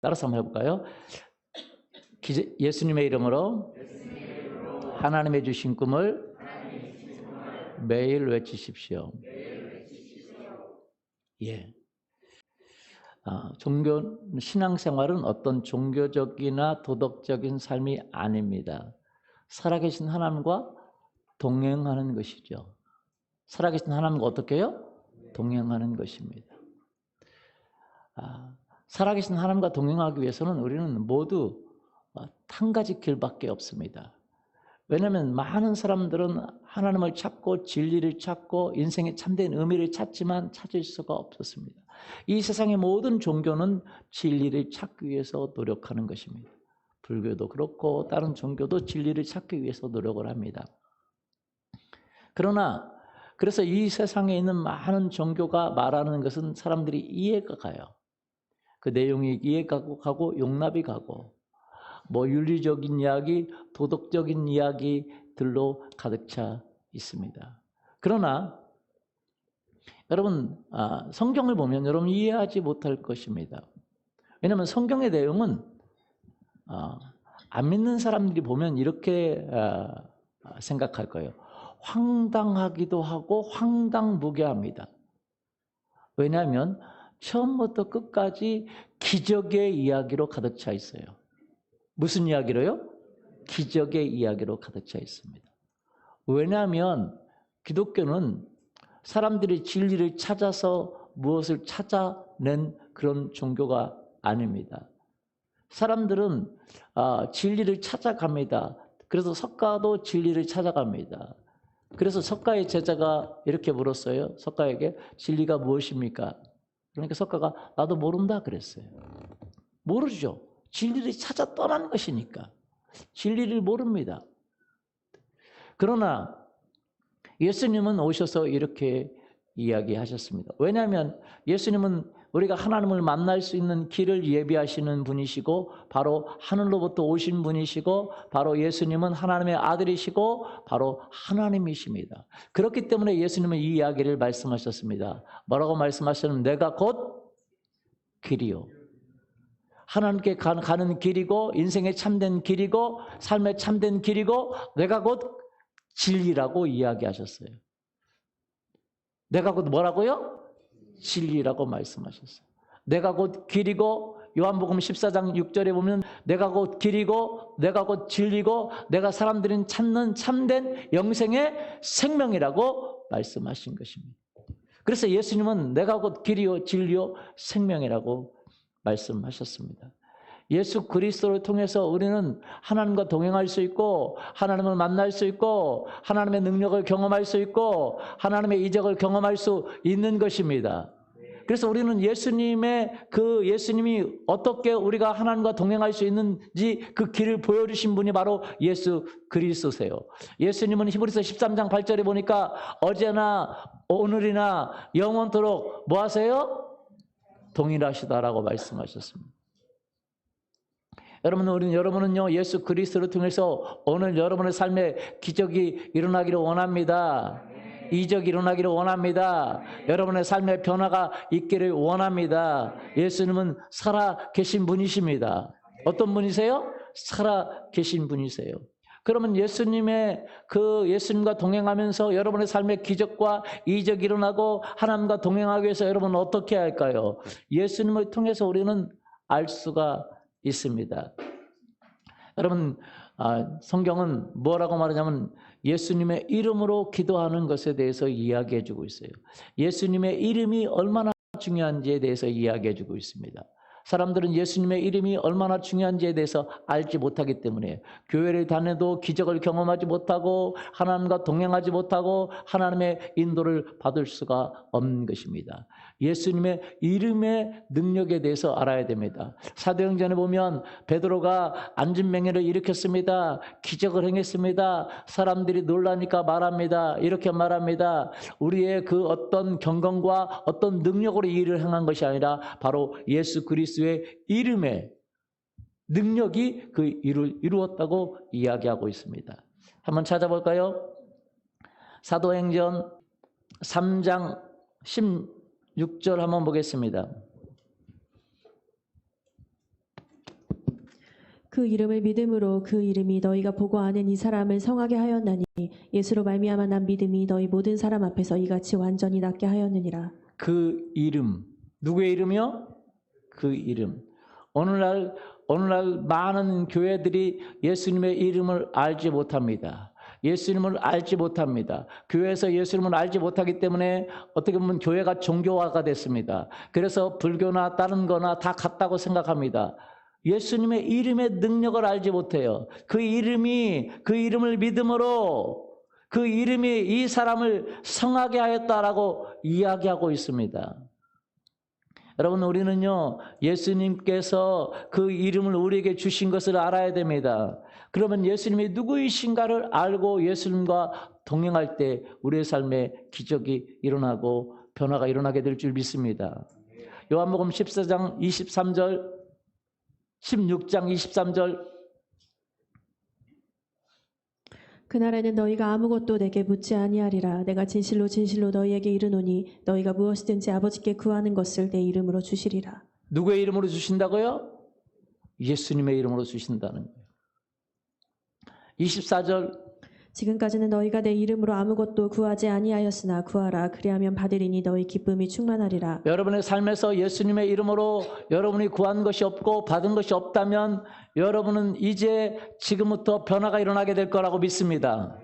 따라서 한번 해볼까요? 예수님의 이름으로 하나님의 주신 꿈을 매일 외치십시오. 예. 종교, 신앙생활은 어떤 종교적이나 도덕적인 삶이 아닙니다. 살아계신 하나님과 동행하는 것이죠. 살아계신 하나님과 어떻게 해요? 동행하는 것입니다. 살아계신 하나님과 동행하기 위해서는 우리는 모두 한 가지 길밖에 없습니다. 왜냐하면 많은 사람들은 하나님을 찾고 진리를 찾고 인생의 참된 의미를 찾지만 찾을 수가 없었습니다. 이 세상의 모든 종교는 진리를 찾기 위해서 노력하는 것입니다. 불교도 그렇고 다른 종교도 진리를 찾기 위해서 노력을 합니다. 그러나 그래서 이 세상에 있는 많은 종교가 말하는 것은 사람들이 이해가 가요. 그 내용이 이해가 가고 용납이 가고 윤리적인 이야기, 도덕적인 이야기들로 가득 차 있습니다. 그러나 여러분 성경을 보면 여러분 이해하지 못할 것입니다. 왜냐하면 성경의 내용은 안 믿는 사람들이 보면 이렇게 생각할 거예요. 황당하기도 하고 황당무계합니다. 왜냐하면 처음부터 끝까지 기적의 이야기로 가득 차 있어요. 무슨 이야기로요? 기적의 이야기로 가득 차 있습니다. 왜냐하면 기독교는 사람들이 진리를 찾아서 무엇을 찾아낸 그런 종교가 아닙니다. 사람들은 진리를 찾아갑니다. 그래서 석가도 진리를 찾아갑니다. 그래서 석가의 제자가 이렇게 물었어요. 석가에게 진리가 무엇입니까? 그러니까 석가가 나도 모른다 그랬어요. 모르죠. 진리를 찾아 떠난 것이니까. 진리를 모릅니다. 그러나 예수님은 오셔서 이렇게 이야기하셨습니다. 왜냐하면 예수님은 우리가 하나님을 만날 수 있는 길을 예비하시는 분이시고 바로 하늘로부터 오신 분이시고 바로 예수님은 하나님의 아들이시고 바로 하나님이십니다. 그렇기 때문에 예수님은 이 이야기를 말씀하셨습니다. 뭐라고 말씀하셨냐면 내가 곧 길이요. 하나님께 가는 길이고 인생의 참된 길이고 삶의 참된 길이고 내가 곧 진리라고 이야기하셨어요. 내가 곧 뭐라고요? 진리라고 말씀하셨어요. 내가 곧 길이고 요한복음 14장 6절에 보면 내가 곧 길이고 내가 곧 진리고 내가 사람들이 찾는 참된 영생의 생명이라고 말씀하신 것입니다. 그래서 예수님은 내가 곧 길이요 진리요 생명이라고 말씀하셨습니다. 예수 그리스도를 통해서 우리는 하나님과 동행할 수 있고 하나님을 만날 수 있고 하나님의 능력을 경험할 수 있고 하나님의 이적을 경험할 수 있는 것입니다. 그래서 우리는 예수님이 어떻게 우리가 하나님과 동행할 수 있는지 그 길을 보여주신 분이 바로 예수 그리스도세요. 예수님은 히브리서 13장 8절에 보니까 어제나 오늘이나 영원토록 뭐 하세요? 동일하시다라고 말씀하셨습니다. 여러분은요 예수 그리스도를 통해서 오늘 여러분의 삶에 기적이 일어나기를 원합니다. 이적이 일어나기를 원합니다. 여러분의 삶에 변화가 있기를 원합니다. 예수님은 살아 계신 분이십니다. 어떤 분이세요? 살아 계신 분이세요. 그러면 예수님과 동행하면서 여러분의 삶에 기적과 이적이 일어나고 하나님과 동행하기 위해서 여러분은 어떻게 할까요? 예수님을 통해서 우리는 알 수가 있습니다. 여러분 성경은 뭐라고 말하냐면 예수님의 이름으로 기도하는 것에 대해서 이야기해 주고 있어요. 예수님의 이름이 얼마나 중요한지에 대해서 이야기해 주고 있습니다. 사람들은 예수님의 이름이 얼마나 중요한지에 대해서 알지 못하기 때문에 교회를 다녀도 기적을 경험하지 못하고 하나님과 동행하지 못하고 하나님의 인도를 받을 수가 없는 것입니다. 예수님의 이름의 능력에 대해서 알아야 됩니다. 사도행전에 보면 베드로가 안진뱅이를 일으켰습니다. 기적을 행했습니다. 사람들이 놀라니까 말합니다. 이렇게 말합니다. 우리의 그 어떤 경건과 어떤 능력으로 이 일을 행한 것이 아니라 바로 예수 그리스도의 이름의 능력이 그 일을 이루었다고 이야기하고 있습니다. 한번 찾아볼까요? 사도행전 3장 16절 한번 보겠습니다. 그 이름을 믿음으로 그 이름이 너희가 보고 아는 이 사람을 성하게 하였나니 예수로 말미암아 난 믿음이 너희 모든 사람 앞에서 이같이 완전히 낫게 하였느니라. 그 이름. 누구의 이름이요? 그 이름. 오늘날 많은 교회들이 예수님의 이름을 알지 못합니다. 예수님을 알지 못합니다. 교회에서 예수님을 알지 못하기 때문에 어떻게 보면 교회가 종교화가 됐습니다. 그래서 불교나 다른 거나 다 같다고 생각합니다. 예수님의 이름의 능력을 알지 못해요. 그 이름을 믿음으로 그 이름이 이 사람을 성하게 하였다라고 이야기하고 있습니다. 여러분, 우리는요, 예수님께서 그 이름을 우리에게 주신 것을 알아야 됩니다. 그러면 예수님이 누구이신가를 알고 예수님과 동행할 때 우리의 삶에 기적이 일어나고 변화가 일어나게 될 줄 믿습니다. 요한복음 14장 23절, 16장 23절. 그날에는 너희가 아무것도 내게 묻지 아니하리라. 내가 진실로 진실로 너희에게 이르노니 너희가 무엇이든지 아버지께 구하는 것을 내 이름으로 주시리라. 누구의 이름으로 주신다고요? 예수님의 이름으로 주신다는 거예요. 24절. 지금까지는 너희가 내 이름으로 아무것도 구하지 아니하였으나 구하라. 그리하면 받으리니 너희 기쁨이 충만하리라. 여러분의 삶에서 예수님의 이름으로 여러분이 구한 것이 없고 받은 것이 없다면 여러분은 이제 지금부터 변화가 일어나게 될 거라고 믿습니다.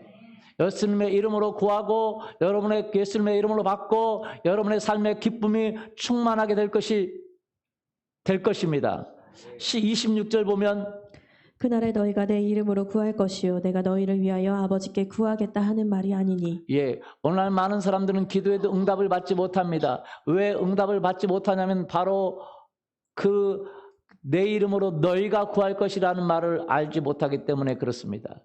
예수님의 이름으로 구하고 여러분의 예수님의 이름으로 받고 여러분의 삶의 기쁨이 충만하게 될 것입니다. 26절 보면 그날에 너희가 내 이름으로 구할 것이요 내가 너희를 위하여 아버지께 구하겠다 하는 말이 아니니. 예, 오늘날 많은 사람들은 기도해도 응답을 받지 못합니다. 왜 응답을 받지 못하냐면 바로 그 내 이름으로 너희가 구할 것이라는 말을 알지 못하기 때문에 그렇습니다.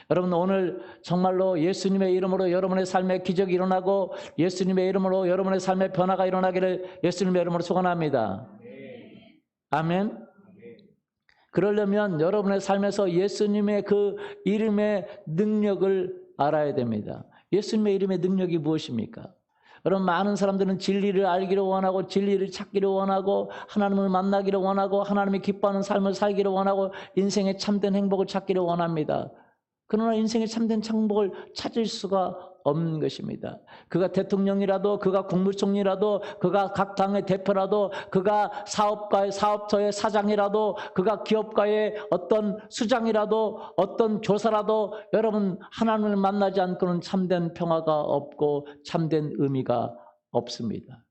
여러분, 오늘 정말로 예수님의 이름으로 여러분의 삶에 기적이 일어나고 예수님의 이름으로 여러분의 삶에 변화가 일어나기를 예수님의 이름으로 소원합니다. 아멘. 그러려면 여러분의 삶에서 예수님의 그 이름의 능력을 알아야 됩니다. 예수님의 이름의 능력이 무엇입니까? 여러분, 많은 사람들은 진리를 알기를 원하고 진리를 찾기를 원하고 하나님을 만나기를 원하고 하나님이 기뻐하는 삶을 살기를 원하고 인생의 참된 행복을 찾기를 원합니다. 그러나 인생의 참된 행복을 찾을 수가 없는 것입니다. 그가 대통령이라도 그가 국무총리라도 그가 각 당의 대표라도 그가 사업처의 사장이라도 그가 기업가의 어떤 수장이라도 어떤 교사라도 여러분, 하나님을 만나지 않고는 참된 평화가 없고 참된 의미가 없습니다.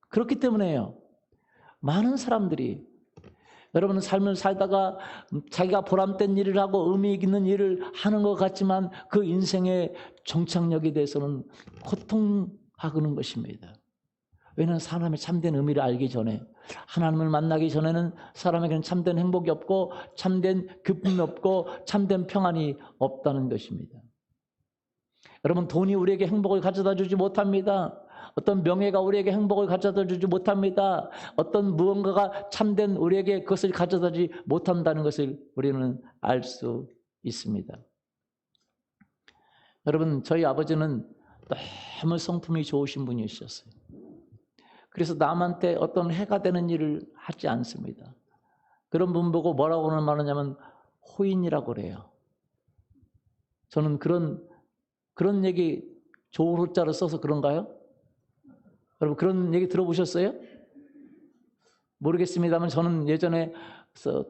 그렇기 때문에요, 많은 사람들이 여러분은 삶을 살다가 자기가 보람된 일을 하고 의미 있는 일을 하는 것 같지만 그 인생의 정착력에 대해서는 고통하는 것입니다. 왜냐하면 사람의 참된 의미를 알기 전에, 하나님을 만나기 전에는 사람에게는 참된 행복이 없고 참된 기쁨이 없고 참된 평안이 없다는 것입니다. 여러분, 돈이 우리에게 행복을 가져다 주지 못합니다. 어떤 명예가 우리에게 행복을 가져다 주지 못합니다. 어떤 무언가가 참된 우리에게 그것을 가져다 주지 못한다는 것을 우리는 알 수 있습니다. 여러분, 저희 아버지는 너무 성품이 좋으신 분이셨어요. 그래서 남한테 어떤 해가 되는 일을 하지 않습니다. 그런 분 보고 뭐라고 말하냐면 호인이라고 그래요. 저는 그런 얘기 좋은 호자를 써서 그런가요? 여러분, 그런 얘기 들어보셨어요? 모르겠습니다만 저는 예전에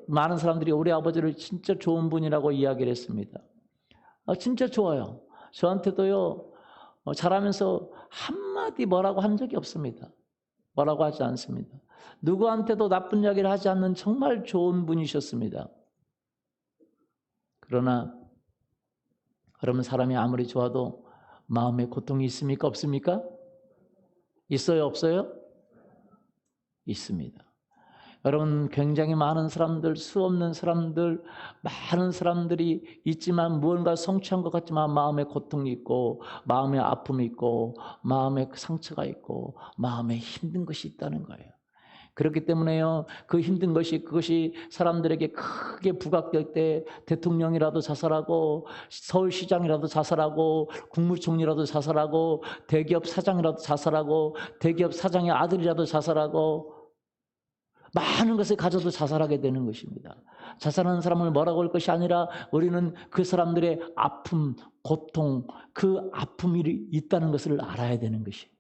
많은 사람들이 우리 아버지를 진짜 좋은 분이라고 이야기를 했습니다. 진짜 좋아요. 저한테도요, 자라면서 한마디 뭐라고 한 적이 없습니다. 뭐라고 하지 않습니다. 누구한테도 나쁜 이야기를 하지 않는 정말 좋은 분이셨습니다. 그러나 여러분, 사람이 아무리 좋아도 마음에 고통이 있습니까? 없습니까? 있어요? 없어요? 있습니다. 여러분, 굉장히 많은 사람들, 수없는 사람들, 많은 사람들이 있지만 무언가 성취한 것 같지만 마음에 고통이 있고 마음에 아픔이 있고 마음에 상처가 있고 마음에 힘든 것이 있다는 거예요. 그렇기 때문에요, 그 힘든 것이, 그것이 사람들에게 크게 부각될 때 대통령이라도 자살하고 서울시장이라도 자살하고 국무총리라도 자살하고 대기업 사장이라도 자살하고 대기업 사장의 아들이라도 자살하고 많은 것을 가져도 자살하게 되는 것입니다. 자살하는 사람을 뭐라고 할 것이 아니라 우리는 그 사람들의 아픔, 고통, 그 아픔이 있다는 것을 알아야 되는 것이에요.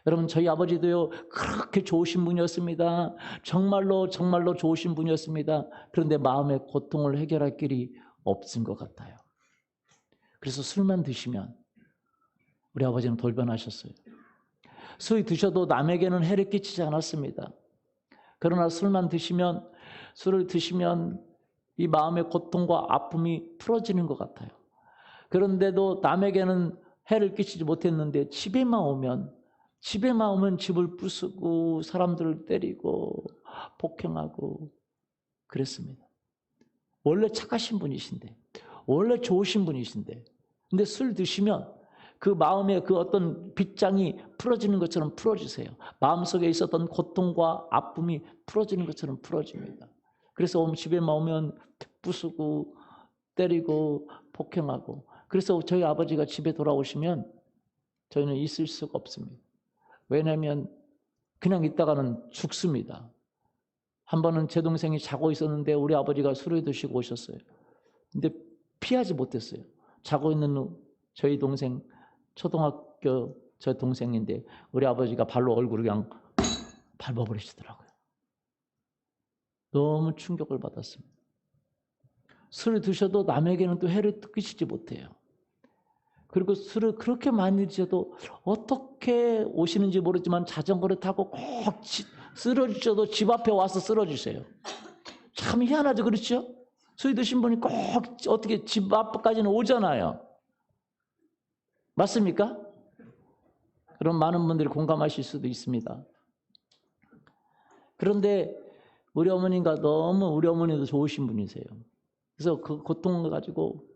여러분 저희 아버지도요 그렇게 좋으신 분이었습니다. 정말로 정말로 좋으신 분이었습니다. 그런데 마음의 고통을 해결할 길이 없은 것 같아요. 그래서 술만 드시면 우리 아버지는 돌변하셨어요. 술이 드셔도 남에게는 해를 끼치지 않았습니다. 그러나 술을 드시면 이 마음의 고통과 아픔이 풀어지는 것 같아요. 그런데도 남에게는 해를 끼치지 못했는데 집에만 오면 집을 부수고 사람들을 때리고 폭행하고 그랬습니다. 원래 착하신 분이신데, 원래 좋으신 분이신데, 근데 술 드시면 그 마음의 그 어떤 빗장이 풀어지는 것처럼 풀어지세요. 마음속에 있었던 고통과 아픔이 풀어지는 것처럼 풀어집니다. 그래서 집에만 오면 부수고 때리고 폭행하고, 그래서 저희 아버지가 집에 돌아오시면 저희는 있을 수가 없습니다. 왜냐하면 그냥 있다가는 죽습니다. 한 번은 제 동생이 자고 있었는데 우리 아버지가 술을 드시고 오셨어요. 근데 피하지 못했어요. 자고 있는 저희 동생, 초등학교 저 동생인데 우리 아버지가 발로 얼굴을 그냥 밟아버리시더라고요. 너무 충격을 받았습니다. 술을 드셔도 남에게는 또 해를 끼치지 못해요. 그리고 술을 그렇게 많이 드셔도 어떻게 오시는지 모르지만 자전거를 타고 꼭 쓰러지셔도 집 앞에 와서 쓰러지세요. 참 희한하죠, 그렇죠? 술 드신 분이 꼭 어떻게 집 앞까지는 오잖아요. 맞습니까? 그럼 많은 분들이 공감하실 수도 있습니다. 그런데 우리 어머니가 너무 우리 어머니도 좋으신 분이세요. 그래서 그 고통을 가지고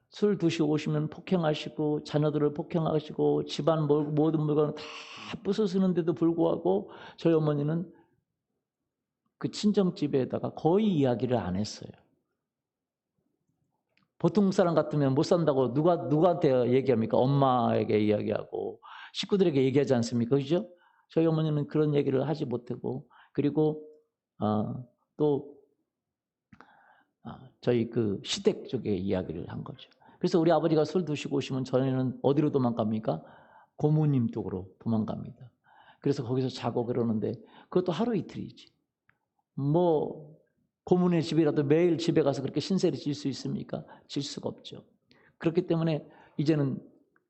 술 드시고 오시면 폭행하시고 자녀들을 폭행하시고 집안 모든 물건을 다 부수시는데도 불구하고 저희 어머니는 그 친정집에다가 거의 이야기를 안 했어요. 보통 사람 같으면 못 산다고 누구한테 얘기합니까? 엄마에게 이야기하고 식구들에게 얘기하지 않습니까? 그죠? 저희 어머니는 그런 얘기를 하지 못하고 그리고 또 저희 그 시댁 쪽에 이야기를 한 거죠. 그래서 우리 아버지가 술 드시고 오시면 저희는 어디로 도망갑니까? 고모님 쪽으로 도망갑니다. 그래서 거기서 자고 그러는데 그것도 하루 이틀이지. 뭐 고모네 집이라도 매일 집에 가서 그렇게 신세를 질 수 있습니까? 질 수가 없죠. 그렇기 때문에 이제는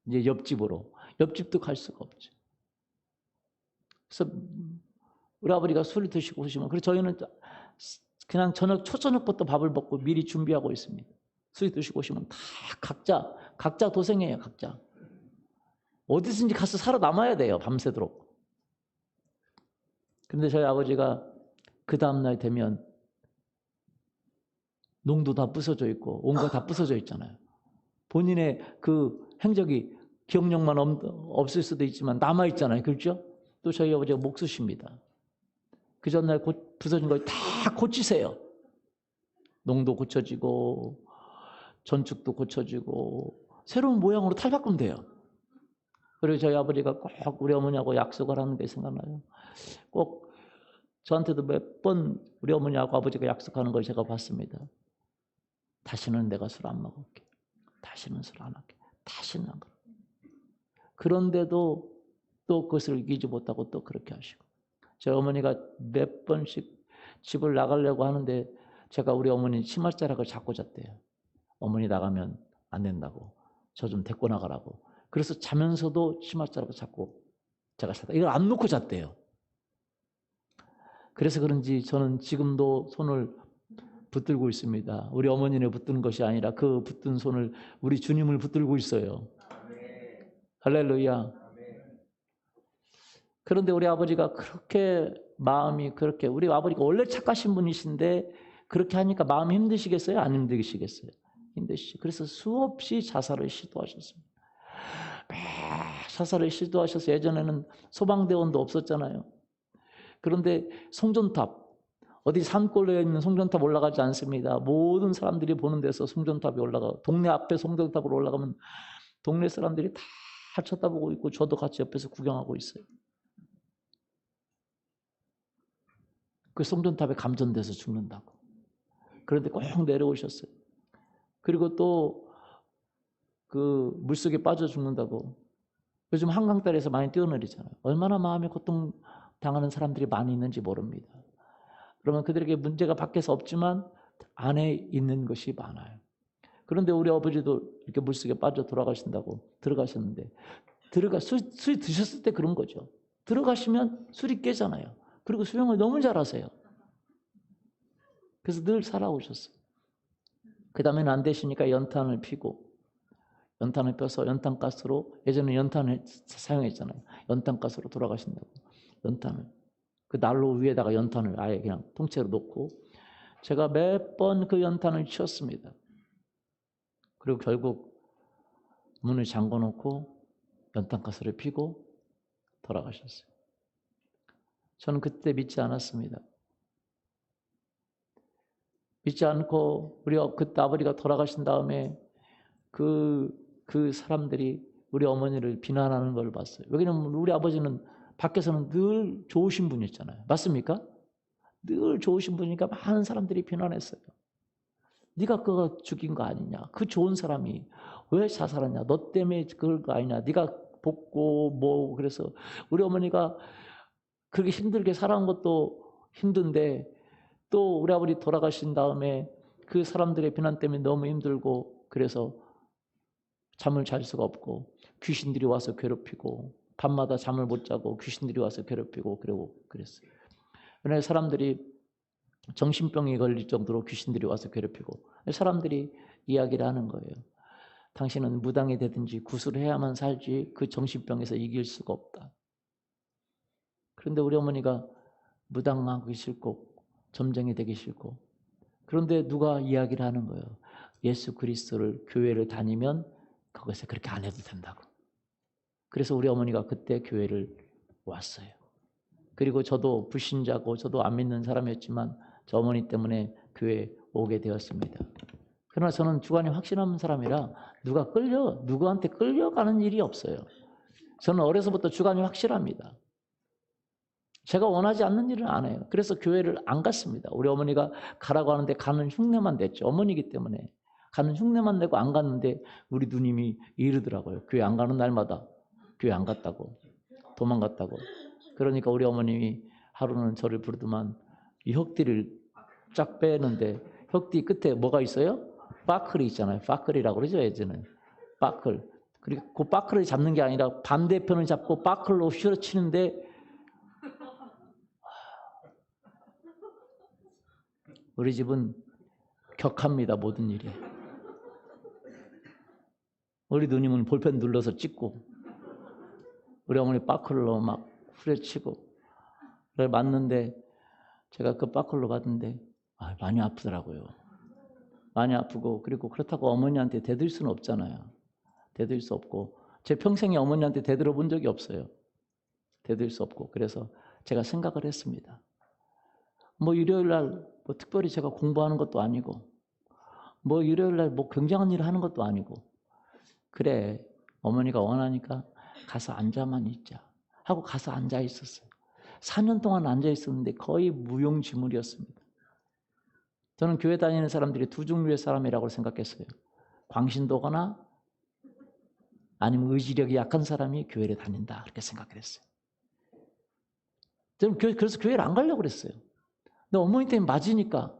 이제 옆집도 갈 수가 없죠. 그래서 우리 아버지가 술을 드시고 오시면 그래서 저희는 그냥 초저녁부터 밥을 먹고 미리 준비하고 있습니다. 술 드시고 오시면 다 각자 도생해요. 각자 어디든지 가서 살아남아야 돼요. 밤새도록. 그런데 저희 아버지가 그 다음날 되면 농도 다 부서져 있고 온갖 다 부서져 있잖아요. 본인의 그 행적이 기억력만 없을 수도 있지만 남아있잖아요. 그렇죠? 또 저희 아버지가 목 쓰십니다. 그 전날 부서진 걸 다 고치세요. 농도 고쳐지고 전축도 고쳐지고 새로운 모양으로 탈바꾸면 돼요. 그리고 저희 아버지가 꼭 우리 어머니하고 약속을 하는 게 생각나요. 꼭 저한테도 몇 번 우리 어머니하고 아버지가 약속하는 걸 제가 봤습니다. 다시는 내가 술 안 먹을게. 다시는 술 안 할게. 다시는 안 그래. 그런데도 또 그것을 이기지 못하고 또 그렇게 하시고. 저희 어머니가 몇 번씩 집을 나가려고 하는데 제가 우리 어머니 치맛자락을 잡고 잤대요. 어머니 나가면 안 된다고. 저 좀 데리고 나가라고. 그래서 자면서도 치맛자락을 잡고 제가 잤다. 이걸 안 놓고 잤대요. 그래서 그런지 저는 지금도 손을 붙들고 있습니다. 우리 어머니를 붙드는 것이 아니라 그 붙든 손을 우리 주님을 붙들고 있어요. 할렐루야. 그런데 우리 아버지가 그렇게 마음이 그렇게 우리 아버지가 원래 착하신 분이신데 그렇게 하니까 마음이 힘드시겠어요? 안 힘드시겠어요? 힘드시죠. 그래서 수없이 자살을 시도하셨습니다. 자살을 시도하셔서 예전에는 소방대원도 없었잖아요. 그런데 송전탑 어디 산골에 있는 송전탑 올라가지 않습니다. 모든 사람들이 보는 데서 송전탑이 올라가 동네 앞에 송전탑으로 올라가면 동네 사람들이 다 쳐다보고 있고 저도 같이 옆에서 구경하고 있어요. 그 송전탑에 감전돼서 죽는다고. 그런데 꼭 내려오셨어요. 그리고 또 그 물속에 빠져 죽는다고. 요즘 한강다리에서 많이 뛰어내리잖아요. 얼마나 마음에 고통 당하는 사람들이 많이 있는지 모릅니다. 그러면 그들에게 문제가 밖에서 없지만 안에 있는 것이 많아요. 그런데 우리 아버지도 이렇게 물속에 빠져 돌아가신다고 들어가셨는데, 술이 드셨을 때 그런 거죠. 들어가시면 술이 깨잖아요. 그리고 수영을 너무 잘하세요. 그래서 늘 살아오셨어요. 그 다음에는 안 되시니까 연탄을 피고, 연탄을 펴서 연탄가스로, 예전에 연탄을 사용했잖아요. 연탄가스로 돌아가신다고. 연탄을. 그 난로 위에다가 연탄을 아예 그냥 통째로 놓고, 제가 몇 번 그 연탄을 치웠습니다. 그리고 결국 문을 잠궈 놓고 연탄가스를 피고 돌아가셨어요. 저는 그때 믿지 않았습니다. 믿지 않고 그때 아버지가 돌아가신 다음에 그 사람들이 우리 어머니를 비난하는 걸 봤어요. 왜냐하면 우리 아버지는 밖에서는 늘 좋으신 분이었잖아요. 맞습니까? 늘 좋으신 분이니까 많은 사람들이 비난했어요. 네가 그거 죽인 거 아니냐? 그 좋은 사람이 왜 자살하냐? 너 때문에 그럴 거 아니냐? 네가 복고 뭐 그래서 우리 어머니가 그렇게 힘들게 살아온 것도 힘든데 또 우리 아버지 돌아가신 다음에 그 사람들의 비난 때문에 너무 힘들고 그래서 잠을 잘 수가 없고 귀신들이 와서 괴롭히고 밤마다 잠을 못 자고 귀신들이 와서 괴롭히고 그러고 그랬어요. 그런데 사람들이 정신병이 걸릴 정도로 귀신들이 와서 괴롭히고 사람들이 이야기를 하는 거예요. 당신은 무당이 되든지 구술해야만 살지 그 정신병에서 이길 수가 없다. 그런데 우리 어머니가 무당하기 싫고 점쟁이 되기 싫고 그런데 누가 이야기를 하는 거예요. 예수 그리스도를 교회를 다니면 거기서 그렇게 안 해도 된다고. 그래서 우리 어머니가 그때 교회를 왔어요. 그리고 저도 불신자고 저도 안 믿는 사람이었지만 저 어머니 때문에 교회에 오게 되었습니다. 그러나 저는 주관이 확신하는 사람이라 누구한테 끌려가는 일이 없어요. 저는 어려서부터 주관이 확실합니다. 제가 원하지 않는 일은 안 해요. 그래서 교회를 안 갔습니다. 우리 어머니가 가라고 하는데 가는 흉내만 냈죠. 어머니이기 때문에. 가는 흉내만 내고 안 갔는데 우리 누님이 이르더라고요. 교회 안 가는 날마다 교회 안 갔다고. 도망갔다고. 그러니까 우리 어머님이 하루는 저를 부르더만 이 혁띠를 쫙 빼는데 혁띠 끝에 뭐가 있어요? 빠클이 있잖아요. 빠클이라고 그러죠. 예전에. 빠클. 그리고 그 빠클을 잡는 게 아니라 반대편을 잡고 빠클로 휘어치는데 우리 집은 격합니다. 모든 일이. 우리 누님은 볼펜 눌러서 찍고 우리 어머니 빠클로 막 후려치고 그걸 맞는데 제가 그 빠클로 봤는데 많이 아프더라고요. 많이 아프고 그리고 그렇다고 어머니한테 대들 수는 없잖아요. 대들 수 없고 제 평생에 어머니한테 대들어 본 적이 없어요. 대들 수 없고 그래서 제가 생각을 했습니다. 뭐 일요일 날 뭐 특별히 제가 공부하는 것도 아니고 뭐 일요일 날 뭐 굉장한 일을 하는 것도 아니고 그래 어머니가 원하니까 가서 앉아만 있자 하고 가서 앉아 있었어요. 4년 동안 앉아 있었는데 거의 무용지물이었습니다. 저는 교회 다니는 사람들이 두 종류의 사람이라고 생각했어요. 광신도거나 아니면 의지력이 약한 사람이 교회를 다닌다 그렇게 생각을 했어요. 저는 그래서 교회를 안 가려고 그랬어요. 근데 어머니 때문에 맞으니까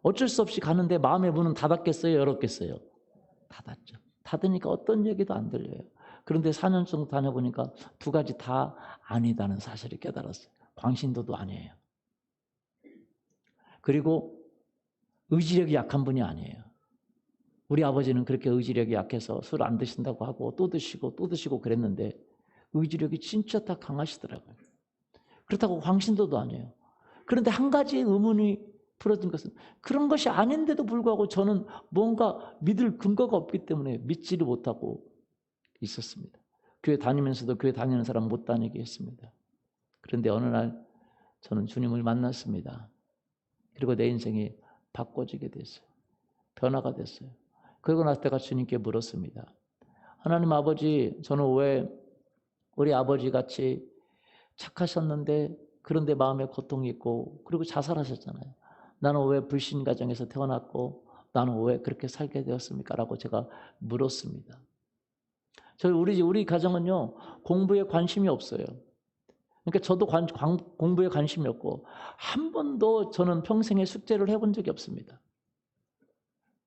어쩔 수 없이 가는데 마음의 문은 닫았겠어요? 열었겠어요? 닫았죠. 닫으니까 어떤 얘기도 안 들려요. 그런데 4년 정도 다녀보니까 두 가지 다 아니다는 사실을 깨달았어요. 광신도도 아니에요. 그리고 의지력이 약한 분이 아니에요. 우리 아버지는 그렇게 의지력이 약해서 술 안 드신다고 하고 또 드시고 또 드시고 그랬는데 의지력이 진짜 다 강하시더라고요. 그렇다고 광신도도 아니에요. 그런데 한 가지 의문이 풀어진 것은 그런 것이 아닌데도 불구하고 저는 뭔가 믿을 근거가 없기 때문에 믿지를 못하고 있었습니다. 교회 다니면서도 교회 다니는 사람 못 다니게 했습니다. 그런데 어느 날 저는 주님을 만났습니다. 그리고 내 인생이 바꿔지게 됐어요. 변화가 됐어요. 그러고 나서 내가 주님께 물었습니다. 하나님 아버지, 저는 왜 우리 아버지 같이 착하셨는데 그런데 마음에 고통이 있고, 그리고 자살하셨잖아요. 나는 왜 불신 가정에서 태어났고 나는 왜 그렇게 살게 되었습니까? 라고 제가 물었습니다. 우리 가정은요, 공부에 관심이 없어요. 그러니까 저도 공부에 관심이 없고, 한 번도 저는 평생에 숙제를 해본 적이 없습니다.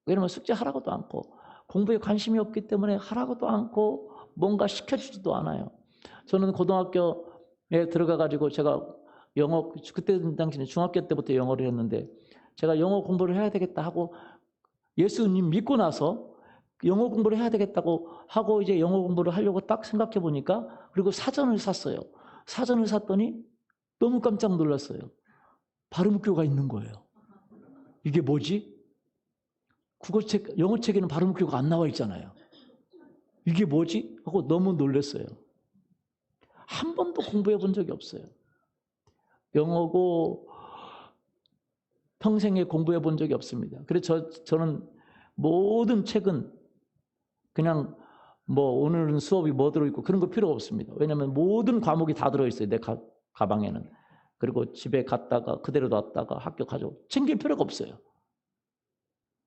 왜냐면 숙제하라고도 않고, 공부에 관심이 없기 때문에 하라고도 않고, 뭔가 시켜주지도 않아요. 저는 고등학교에 들어가가지고 제가 영어, 그때 당시에 중학교 때부터 영어를 했는데, 제가 영어 공부를 해야 되겠다 하고, 예수님 믿고 나서 영어 공부를 해야 되겠다고 하고 이제 영어 공부를 하려고 딱 생각해 보니까, 그리고 사전을 샀어요. 사전을 샀더니 너무 깜짝 놀랐어요. 발음교가 있는 거예요. 이게 뭐지? 국어책, 영어책에는 발음교가 안 나와 있잖아요. 이게 뭐지? 하고 너무 놀랐어요. 한 번도 공부해 본 적이 없어요. 영어고 평생에 공부해 본 적이 없습니다. 그래서 저는 모든 책은 그냥 뭐 오늘은 수업이 뭐 들어있고 그런 거 필요 없습니다. 왜냐하면 모든 과목이 다 들어있어요. 내 가방에는. 그리고 집에 갔다가 그대로 놨다가 학교 가져오고 챙길 필요가 없어요.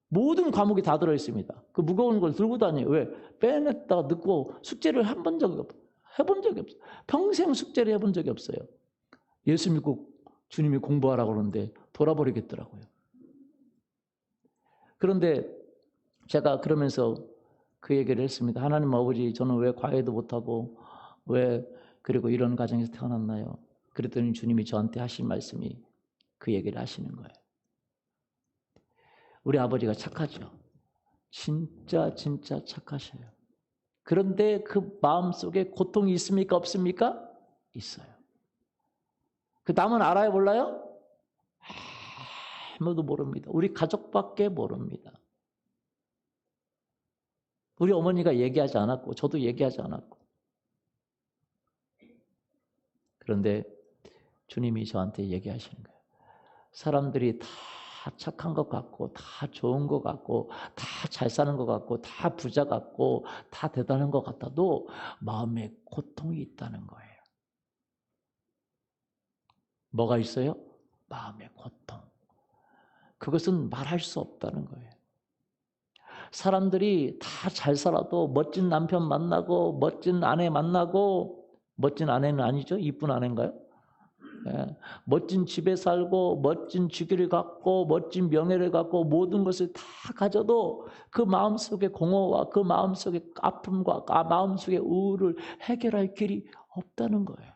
모든 과목이 다 들어있습니다. 그 무거운 걸 들고 다녀요. 왜? 빼냈다가 넣고 숙제를 해본 적이 없어요. 평생 숙제를 해본 적이 없어요. 예수 믿고 주님이 공부하라고 그러는데 돌아버리겠더라고요. 그런데 제가 그러면서 그 얘기를 했습니다. 하나님 아버지, 저는 왜 과외도 못하고 왜 그리고 이런 가정에서 태어났나요? 그랬더니 주님이 저한테 하신 말씀이 그 얘기를 하시는 거예요. 우리 아버지가 착하죠. 진짜 착하셔요. 그런데 그 마음속에 고통이 있습니까? 없습니까? 있어요. 그 남은 알아요? 몰라요? 아무도 모릅니다. 우리 가족밖에 모릅니다. 우리 어머니가 얘기하지 않았고 저도 얘기하지 않았고, 그런데 주님이 저한테 얘기하시는 거예요. 사람들이 다 착한 것 같고 다 좋은 것 같고 다 잘 사는 것 같고 다 부자 같고 다 대단한 것 같아도 마음에 고통이 있다는 거예요. 뭐가 있어요? 마음의 고통. 그것은 말할 수 없다는 거예요. 사람들이 다 잘 살아도 멋진 남편 만나고 멋진 아내 만나고, 멋진 아내는 아니죠? 이쁜 아내인가요? 예. 멋진 집에 살고 멋진 직위를 갖고 멋진 명예를 갖고 모든 것을 다 가져도 그 마음속의 공허와 그 마음속의 아픔과 마음속의 우울을 해결할 길이 없다는 거예요.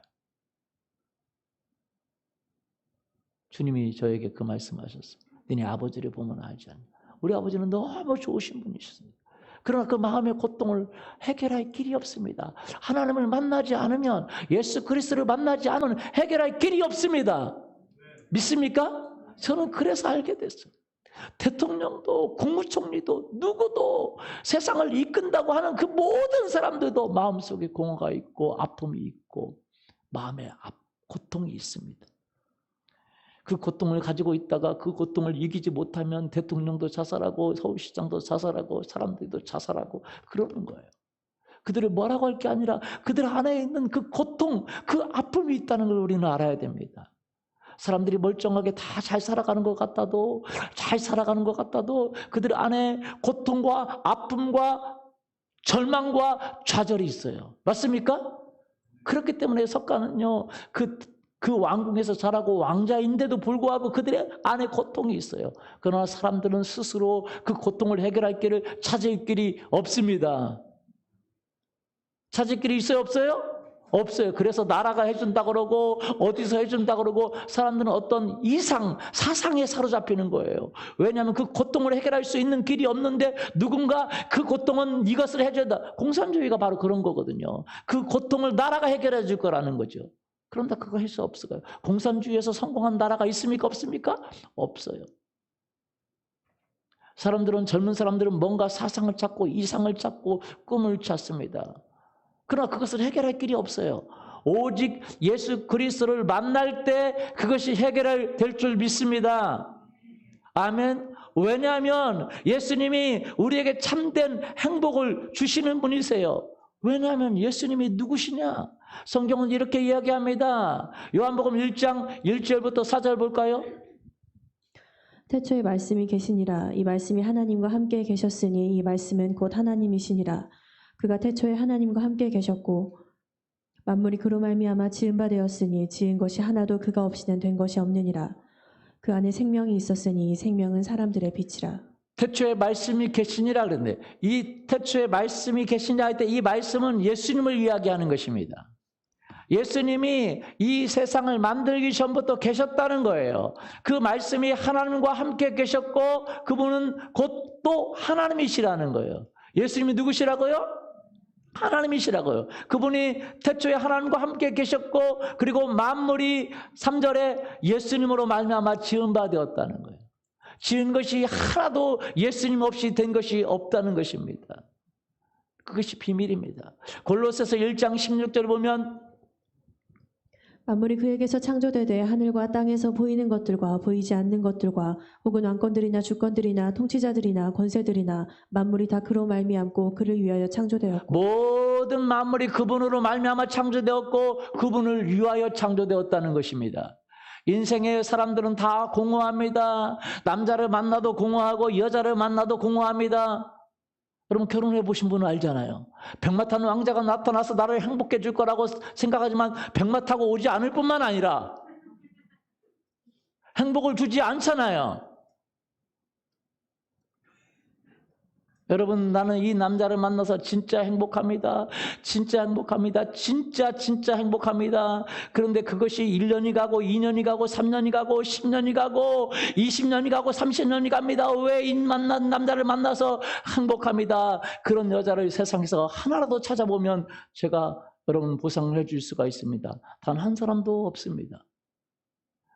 주님이 저에게 그 말씀하셨어요. 너네 아버지를 보면 알지 않냐. 우리 아버지는 너무 좋으신 분이셨습니다. 그러나 그 마음의 고통을 해결할 길이 없습니다. 하나님을 만나지 않으면, 예수 그리스도를 만나지 않으면 해결할 길이 없습니다. 믿습니까? 저는 그래서 알게 됐어요. 대통령도 국무총리도 누구도 세상을 이끈다고 하는 그 모든 사람들도 마음속에 공허가 있고 아픔이 있고 마음에 고통이 있습니다. 그 고통을 가지고 있다가 그 고통을 이기지 못하면 대통령도 자살하고 서울시장도 자살하고 사람들도 자살하고 그러는 거예요. 그들을 뭐라고 할 게 아니라 그들 안에 있는 그 고통, 그 아픔이 있다는 걸 우리는 알아야 됩니다. 사람들이 멀쩡하게 다 잘 살아가는 것 같아도 그들 안에 고통과 아픔과 절망과 좌절이 있어요. 맞습니까? 그렇기 때문에 석가는요, 그 왕궁에서 자라고 왕자인데도 불구하고 그들의 안에 고통이 있어요. 그러나 사람들은 스스로 그 고통을 해결할 길을 찾을 길이 없습니다. 찾을 길이 있어요? 없어요? 없어요. 그래서 나라가 해준다 그러고 어디서 해준다 그러고 사람들은 어떤 사상에 사로잡히는 거예요. 왜냐하면 그 고통을 해결할 수 있는 길이 없는데 누군가 그 고통은 이것을 해줘야 된다. 공산주의가 바로 그런 거거든요. 그 고통을 나라가 해결해 줄 거라는 거죠. 그런데 그거 할 수 없어요. 공산주의에서 성공한 나라가 있습니까? 없습니까? 없어요. 젊은 사람들은 뭔가 사상을 찾고 이상을 찾고 꿈을 찾습니다. 그러나 그것을 해결할 길이 없어요. 오직 예수 그리스도를 만날 때 그것이 해결될 줄 믿습니다. 아멘. 왜냐하면 예수님이 우리에게 참된 행복을 주시는 분이세요. 왜냐하면 예수님이 누구시냐? 성경은 이렇게 이야기합니다. 요한복음 1장 1절부터 4절 볼까요? 태초에 말씀이 계시니라. 이 말씀이 하나님과 함께 계셨으니 이 말씀은 곧 하나님이시니라. 그가 태초에 하나님과 함께 계셨고 만물이 그로 말미암아 지은 바 되었으니 지은 것이 하나도 그가 없이는 된 것이 없느니라. 그 안에 생명이 있었으니 이 생명은 사람들의 빛이라. 태초에 말씀이 계시니라 그랬는데 이 태초에 말씀이 계시냐 할 때 이 말씀은 예수님을 이야기하는 것입니다. 예수님이 이 세상을 만들기 전부터 계셨다는 거예요. 그 말씀이 하나님과 함께 계셨고 그분은 곧 또 하나님이시라는 거예요. 예수님이 누구시라고요? 하나님이시라고요. 그분이 태초에 하나님과 함께 계셨고 그리고 만물이 3절에 예수님으로 말미암아 지은 바 되었다는 거예요. 지은 것이 하나도 예수님 없이 된 것이 없다는 것입니다. 그것이 비밀입니다. 골로새서 1장 16절 보면 만물이 그에게서 창조되되 하늘과 땅에서 보이는 것들과 보이지 않는 것들과 혹은 왕권들이나 주권들이나 통치자들이나 권세들이나 만물이 다 그로 말미암고 그를 위하여 창조되었고 모든 만물이 그분으로 말미암아 창조되었고 그분을 위하여 창조되었다는 것입니다. 인생의 사람들은 다 공허합니다. 남자를 만나도 공허하고 여자를 만나도 공허합니다. 여러분 결혼해 보신 분은 알잖아요. 백마 타는 왕자가 나타나서 나를 행복해 줄 거라고 생각하지만 백마 타고 오지 않을 뿐만 아니라 행복을 주지 않잖아요. 여러분 나는 이 남자를 만나서 진짜 행복합니다. 진짜 행복합니다. 진짜 행복합니다. 그런데 그것이 1년이 가고 2년이 가고 3년이 가고 10년이 가고 20년이 가고 30년이 갑니다. 왜 이 만난 남자를 만나서 행복합니다. 그런 여자를 세상에서 하나라도 찾아보면 제가 여러분 보상을 해줄 수가 있습니다. 단 한 사람도 없습니다.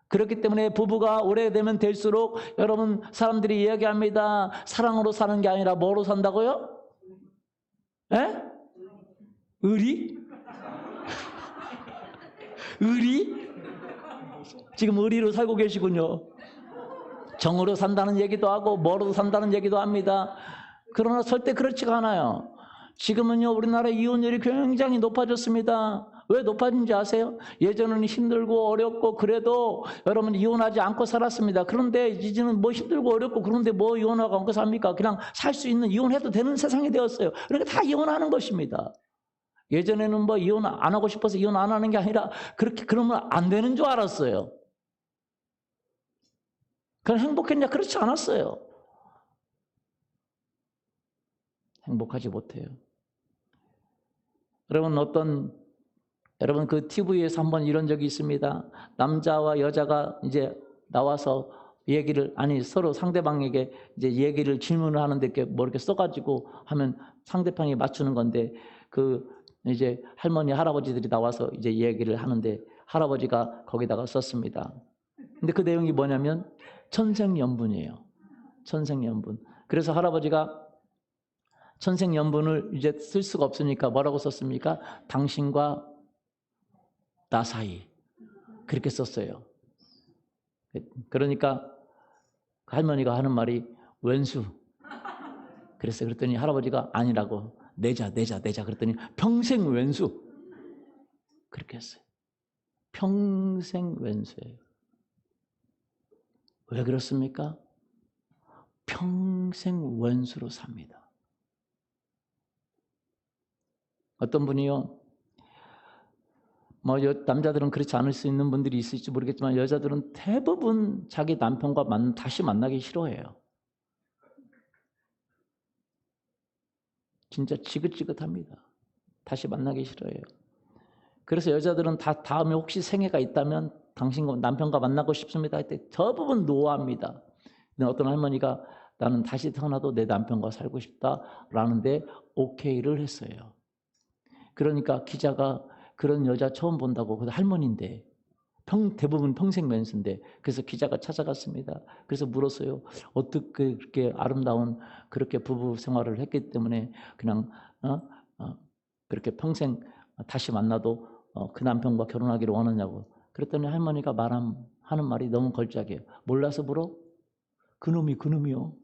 그렇기 때문에 부부가 오래되면 될수록 여러분 사람들이 이야기합니다. 사랑으로 사는 게 아니라 뭐로 산다고요? 에? 의리? 의리? 지금 의리로 살고 계시군요. 정으로 산다는 얘기도 하고 뭐로 산다는 얘기도 합니다. 그러나 절대 그렇지가 않아요. 지금은요 우리나라 이혼율이 굉장히 높아졌습니다. 왜 높아진지 아세요? 예전에는 힘들고 어렵고 그래도 여러분 이혼하지 않고 살았습니다. 그런데 이제는 뭐 힘들고 어렵고 그런데 뭐 이혼하고 않고 삽니까? 그냥 살 수 있는 이혼해도 되는 세상이 되었어요. 그러니까 다 이혼하는 것입니다. 예전에는 뭐 이혼 안 하고 싶어서 이혼 안 하는 게 아니라 그렇게 그러면 안 되는 줄 알았어요. 그럼 행복했냐? 그렇지 않았어요. 행복하지 못해요. 여러분 그 TV에서 한번 이런 적이 있습니다. 남자와 여자가 이제 나와서 서로 상대방에게 이제 얘기를 질문을 하는데 이렇게 뭐 이렇게 써가지고 하면 상대방이 맞추는 건데 그 이제 할머니 할아버지들이 나와서 이제 얘기를 하는데 할아버지가 거기다가 썼습니다. 근데 그 내용이 뭐냐면 천생연분이에요. 천생연분. 그래서 할아버지가 천생연분을 이제 쓸 수가 없으니까 뭐라고 썼습니까? 당신과 나 사이. 그렇게 썼어요. 그러니까 할머니가 하는 말이 왼수. 그랬어요. 그랬더니 할아버지가 아니라고 내자. 그랬더니 평생 왼수. 그렇게 했어요. 평생 왼수예요. 왜 그렇습니까? 평생 왼수로 삽니다. 어떤 분이요. 남자들은 그렇지 않을 수 있는 분들이 있을지 모르겠지만 여자들은 대부분 자기 남편과 다시 만나기 싫어해요. 진짜 지긋지긋합니다. 다시 만나기 싫어해요. 그래서 여자들은 다 다음에 혹시 생애가 있다면 당신과 남편과 만나고 싶습니다 할 때 대부분 노합니다. 근데 어떤 할머니가 나는 다시 태어나도 내 남편과 살고 싶다라는데 오케이를 했어요. 그러니까 기자가 그런 여자 처음 본다고, 그래도 할머니인데 대부분 평생 왼수인데, 그래서 기자가 찾아갔습니다. 그래서 물었어요. 어떻게 그렇게 아름다운 그렇게 부부 생활을 했기 때문에 그냥 그렇게 평생 다시 만나도 그 남편과 결혼하기를 원하냐고. 그랬더니 할머니가 하는 말이 너무 걸작이에요. 몰라서 물어? 그놈이요.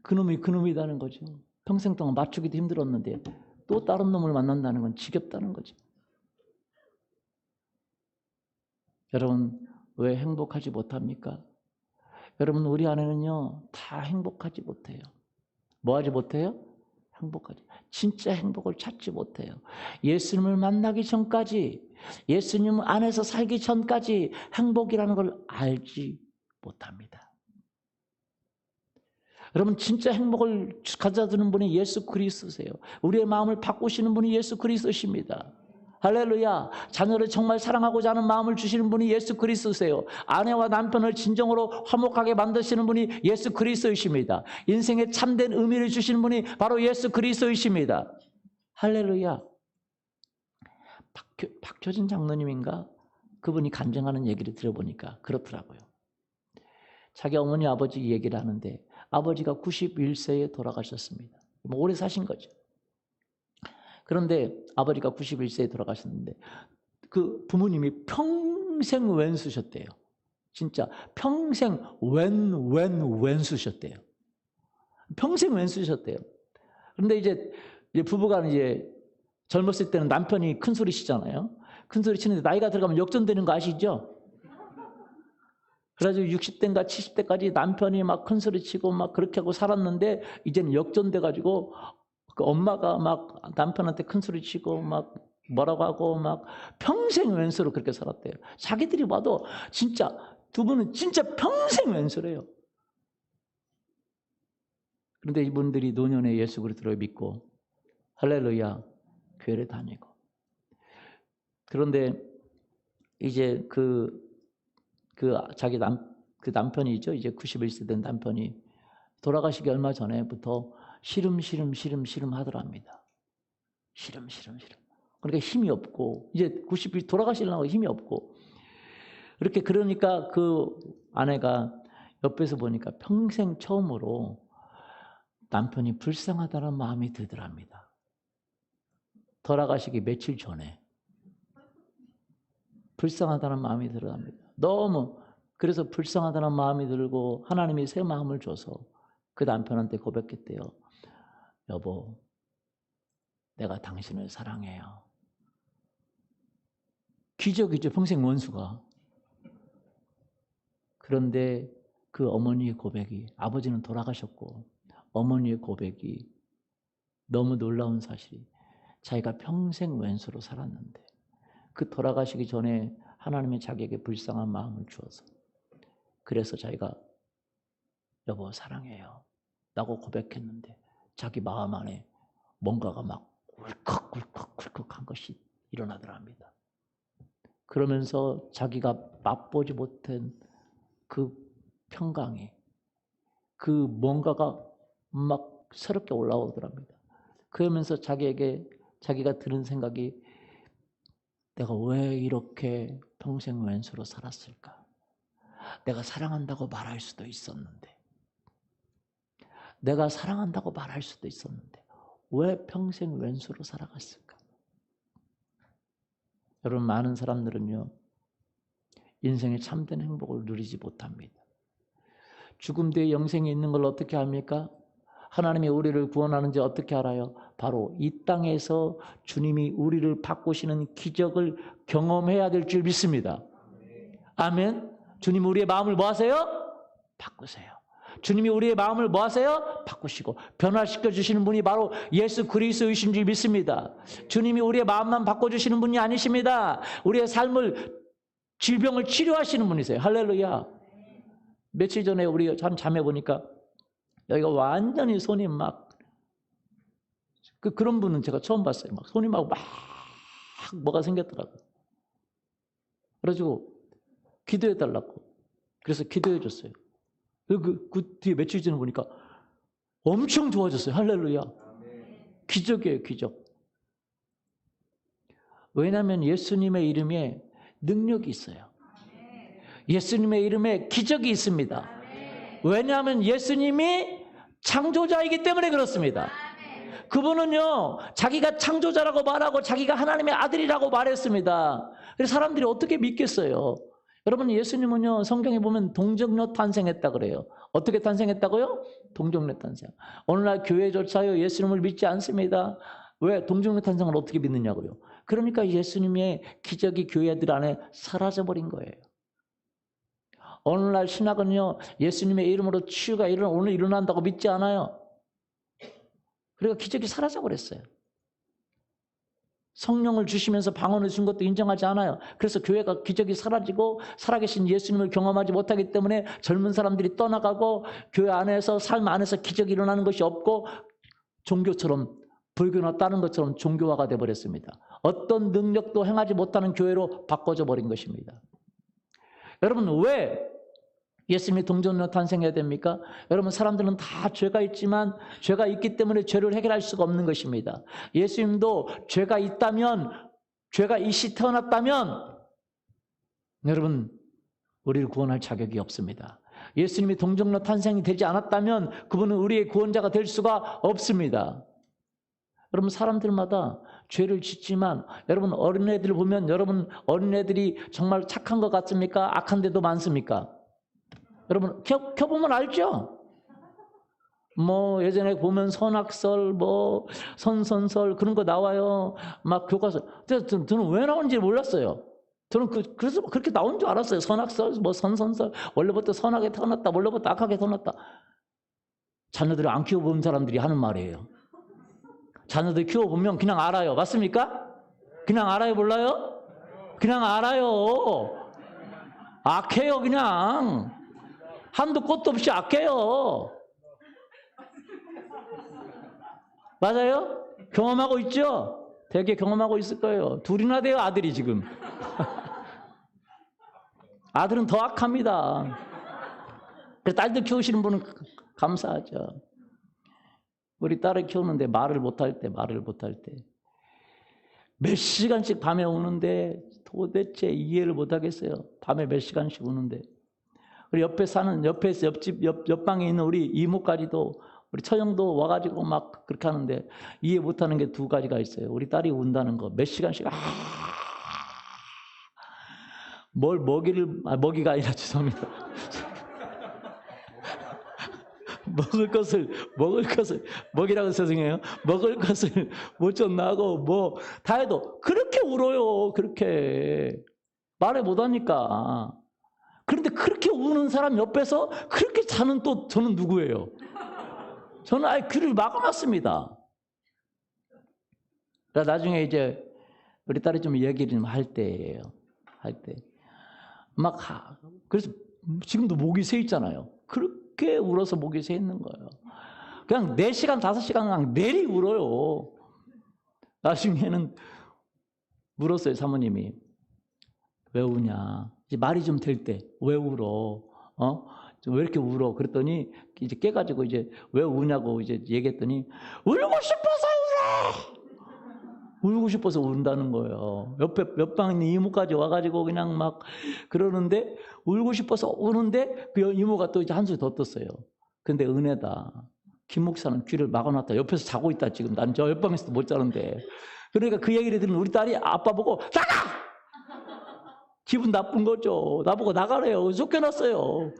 그놈이다는 거죠. 평생 동안 맞추기도 힘들었는데 또 다른 놈을 만난다는 건 지겹다는 거죠. 여러분, 왜 행복하지 못합니까? 여러분, 우리 안에는요, 다 행복하지 못해요. 뭐 하지 못해요? 행복하지. 진짜 행복을 찾지 못해요. 예수님을 만나기 전까지, 예수님 안에서 살기 전까지 행복이라는 걸 알지 못합니다. 여러분, 진짜 행복을 가져다주는 분이 예수 그리스도세요. 우리의 마음을 바꾸시는 분이 예수 그리스도십니다. 할렐루야. 자녀를 정말 사랑하고자 하는 마음을 주시는 분이 예수 그리스도세요. 아내와 남편을 진정으로 화목하게 만드시는 분이 예수 그리스도이십니다. 인생에 참된 의미를 주시는 분이 바로 예수 그리스도이십니다. 할렐루야. 박효진 장로님인가? 그분이 간증하는 얘기를 들어보니까 그렇더라고요. 자기 어머니 아버지 얘기를 하는데 아버지가 91세에 돌아가셨습니다. 오래 사신 거죠. 그런데 아버지가 91세에 돌아가셨는데 그 부모님이 평생 왼수셨대요. 진짜 평생 왼수셨대요. 평생 왼수셨대요. 그런데 이제 부부가 이제 젊었을 때는 남편이 큰 소리 치잖아요. 큰 소리 치는데 나이가 들어가면 역전되는 거 아시죠? 그래가지고 60대인가 70대까지 남편이 막 큰 소리 치고 막 그렇게 하고 살았는데 이제는 역전돼가지고 그 엄마가 막 남편한테 큰 소리 치고 막 뭐라고 하고 막 평생 왼수로 그렇게 살았대요. 자기들이 봐도 진짜 두 분은 진짜 평생 왼수래요. 그런데 이분들이 노년에 예수 그리스도를 믿고 할렐루야 교회를 다니고 그런데 이제 자기 남편이죠. 이제 91세 된 남편이 돌아가시기 얼마 전에부터 시름 하더랍니다. 시름. 그러니까 힘이 없고 이제 90이 돌아가시려고 힘이 없고 이렇게 그러니까 그 아내가 옆에서 보니까 평생 처음으로 남편이 불쌍하다는 마음이 들더랍니다. 돌아가시기 며칠 전에 불쌍하다는 마음이 들더랍니다. 너무 그래서 불쌍하다는 마음이 들고 하나님이 새 마음을 줘서 그 남편한테 고백했대요. 여보, 내가 당신을 사랑해요. 기적이죠. 평생 원수가. 그런데 그 어머니의 고백이 아버지는 돌아가셨고 어머니의 고백이 너무 놀라운 사실이 자기가 평생 왼수로 살았는데 그 돌아가시기 전에 하나님이 자기에게 불쌍한 마음을 주어서 그래서 자기가 여보 사랑해요 라고 고백했는데 자기 마음 안에 뭔가가 막 꿀꺽한 것이 일어나더랍니다. 그러면서 자기가 맛보지 못한 그 평강이 그 뭔가가 막 새롭게 올라오더랍니다. 그러면서 자기가 드는 생각이 내가 왜 이렇게 평생 왼수로 살았을까? 내가 사랑한다고 말할 수도 있었는데 내가 사랑한다고 말할 수도 있었는데 왜 평생 왼수로 살아갔을까? 여러분 많은 사람들은요 인생의 참된 행복을 누리지 못합니다. 죽음 뒤에 영생이 있는 걸 어떻게 합니까? 하나님이 우리를 구원하는지 어떻게 알아요? 바로 이 땅에서 주님이 우리를 바꾸시는 기적을 경험해야 될 줄 믿습니다. 아멘. 주님 우리의 마음을 뭐 하세요? 바꾸세요. 주님이 우리의 마음을 뭐 하세요? 바꾸시고 변화시켜 주시는 분이 바로 예수 그리스도이신 줄 믿습니다. 주님이 우리의 마음만 바꿔주시는 분이 아니십니다. 우리의 삶을 질병을 치료하시는 분이세요. 할렐루야. 며칠 전에 우리 잠에 보니까 여기가 완전히 손이 막 그런 분은 제가 처음 봤어요. 막 손이 막 뭐가 생겼더라고요. 그래가지고 기도해 달라고. 그래서 기도해 줬어요. 그 뒤에 며칠 전에 보니까 엄청 좋아졌어요. 할렐루야. 기적이에요, 기적. 왜냐하면 예수님의 이름에 능력이 있어요. 예수님의 이름에 기적이 있습니다. 왜냐하면 예수님이 창조자이기 때문에 그렇습니다. 그분은요 자기가 창조자라고 말하고 자기가 하나님의 아들이라고 말했습니다. 그래서 사람들이 어떻게 믿겠어요? 여러분 예수님은요 성경에 보면 동정녀 탄생했다 그래요. 어떻게 탄생했다고요? 동정녀 탄생. 오늘날 교회조차요 예수님을 믿지 않습니다. 왜? 동정녀 탄생을 어떻게 믿느냐고요. 그러니까 예수님의 기적이 교회들 안에 사라져버린 거예요. 오늘날 신학은요 예수님의 이름으로 치유가 오늘 일어난다고 믿지 않아요. 그러니까 기적이 사라져버렸어요. 성령을 주시면서 방언을 준 것도 인정하지 않아요. 그래서 교회가 기적이 사라지고 살아계신 예수님을 경험하지 못하기 때문에 젊은 사람들이 떠나가고 교회 안에서 삶 안에서 기적이 일어나는 것이 없고 종교처럼 불교나 다른 것처럼 종교화가 되어버렸습니다. 어떤 능력도 행하지 못하는 교회로 바꿔져 버린 것입니다. 여러분 왜 예수님이 동정녀 탄생해야 됩니까? 여러분 사람들은 다 죄가 있지만 죄가 있기 때문에 죄를 해결할 수가 없는 것입니다. 예수님도 죄가 있다면 죄가 이시 태어났다면 여러분 우리를 구원할 자격이 없습니다. 예수님이 동정녀 탄생이 되지 않았다면 그분은 우리의 구원자가 될 수가 없습니다. 여러분 사람들마다 죄를 짓지만 여러분 어린애들 보면 여러분 어린애들이 정말 착한 것 같습니까? 악한 데도 많습니까? 여러분 켜보면 알죠? 뭐 예전에 보면 선악설 뭐 선선설 그런 거 나와요. 막 교과서. 저는 왜 나오는지 몰랐어요. 저는 그래서 그렇게 나온 줄 알았어요. 선악설 뭐 선선설 원래부터 선하게 태어났다 원래부터 악하게 태어났다. 자녀들을 안 키워본 사람들이 하는 말이에요. 자녀들 키워보면 그냥 알아요. 맞습니까? 그냥 알아요 몰라요? 그냥 알아요. 악해요 그냥. 한도 끝도 없이 악해요. 맞아요? 경험하고 있죠? 되게 경험하고 있을 거예요. 둘이나 돼요 아들이 지금. 아들은 더 악합니다. 그래서 딸들 키우시는 분은 감사하죠. 우리 딸을 키우는데 말을 못할 때 몇 시간씩 밤에 우는데 도대체 이해를 못하겠어요. 밤에 몇 시간씩 우는데. 우리 옆에서 옆집 옆방에 있는 우리 이모까지도 우리 처형도 와가지고 막 그렇게 하는데 이해 못하는 게 두 가지가 있어요. 우리 딸이 운다는 거 몇 시간씩 뭘 먹이가 아니라 죄송합니다. 먹을 것을 먹이라고 죄송해요. 먹을 것을 못 줬나고 뭐 다 해도 그렇게 울어요. 그렇게 말을 못하니까. 그런데 그렇게 우는 사람 옆에서 그렇게 자는 또 저는 누구예요? 저는 아예 귀를 막아놨습니다. 그러니까 나중에 이제 우리 딸이 좀 얘기를 좀 할 때예요. 할 때. 막 그래서 지금도 목이 새 있잖아요. 그렇게 울어서 목이 새 있는 거예요. 그냥 4시간, 5시간 그냥 내리 울어요. 나중에는 물었어요, 사모님이. 왜 우냐? 이제 말이 좀 될 때, 왜 울어? 왜 이렇게 울어? 그랬더니 이제 깨가지고 이제 왜 우냐고 이제 얘기했더니 울고 싶어서 울어! 울고 싶어서 운다는 거예요. 옆방 있는 이모까지 와가지고 그냥 막 그러는데 울고 싶어서 우는데 그 이모가 또 이제 한술 더 떴어요. 근데 은혜다. 김 목사는 귀를 막아놨다. 옆에서 자고 있다 지금. 난 저 옆방에서도 못 자는데. 그러니까 그 얘기를 들은 우리 딸이 아빠 보고 나가! 기분 나쁜 거죠. 나보고 나가래요. 쫓겨났어요.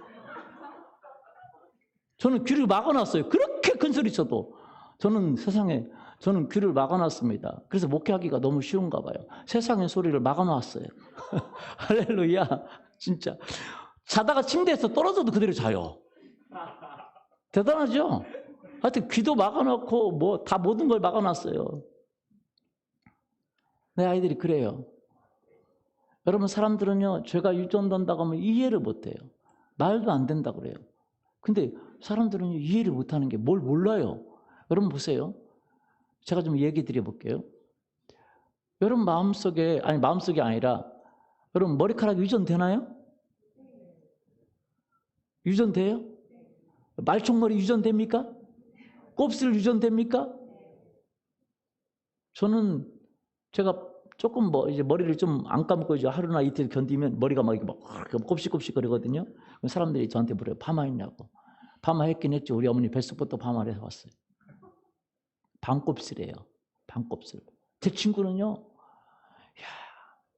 저는 귀를 막아놨어요. 그렇게 큰 소리 쳐도. 저는 귀를 막아놨습니다. 그래서 목회하기가 너무 쉬운가 봐요. 세상의 소리를 막아놨어요. 할렐루야. 진짜. 자다가 침대에서 떨어져도 그대로 자요. 대단하죠? 하여튼 귀도 막아놓고 뭐 다 모든 걸 막아놨어요. 내 아이들이 그래요. 여러분 사람들은요 죄가 유전된다고 하면 이해를 못해요. 말도 안 된다고 그래요. 근데 사람들은 이해를 못하는 게 뭘 몰라요. 여러분 보세요. 제가 좀 얘기 드려볼게요. 여러분 마음속이 아니라 여러분 머리카락 유전되나요? 유전돼요? 말총머리 유전됩니까? 곱슬 유전됩니까? 저는 제가 조금 이제 머리를 좀 안 감고 이제 하루나 이틀 견디면 머리가 막 곱실곱실 거리거든요. 사람들이 저한테 물어요. 파마했냐고. 파마했긴 했죠. 우리 어머니 뱃속부터 파마를 해서 왔어요. 반곱슬이에요. 반곱슬. 제 친구는요. 야,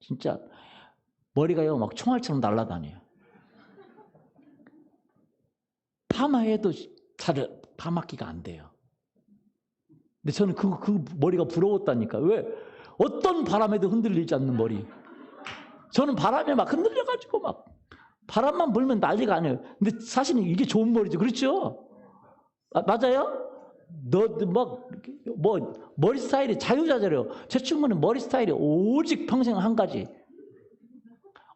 진짜 머리가요 막 총알처럼 날아다녀요. 파마해도 잘 파마기가 안 돼요. 근데 저는 그 머리가 부러웠다니까. 왜? 어떤 바람에도 흔들리지 않는 머리. 저는 바람에 막 흔들려가지고 막 바람만 불면 난리가 아니에요. 근데 사실은 이게 좋은 머리죠. 그렇죠? 맞아요? 머리 스타일이 자유자재래요. 제 친구는 머리 스타일이 오직 평생 한 가지.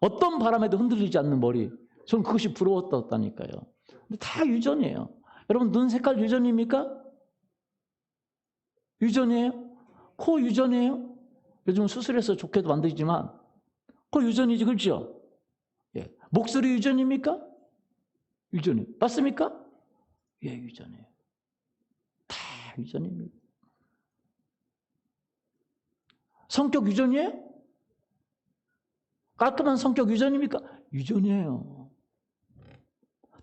어떤 바람에도 흔들리지 않는 머리. 저는 그것이 부러웠다니까요. 근데 다 유전이에요. 여러분 눈 색깔 유전입니까? 유전이에요? 코 유전이에요? 요즘 수술해서 좋게도 만들지만 코 유전이지, 그렇죠? 예. 목소리 유전입니까? 유전이. 맞습니까? 예, 유전이에요. 다 유전입니다. 성격 유전이에요? 깔끔한 성격 유전입니까? 유전이에요.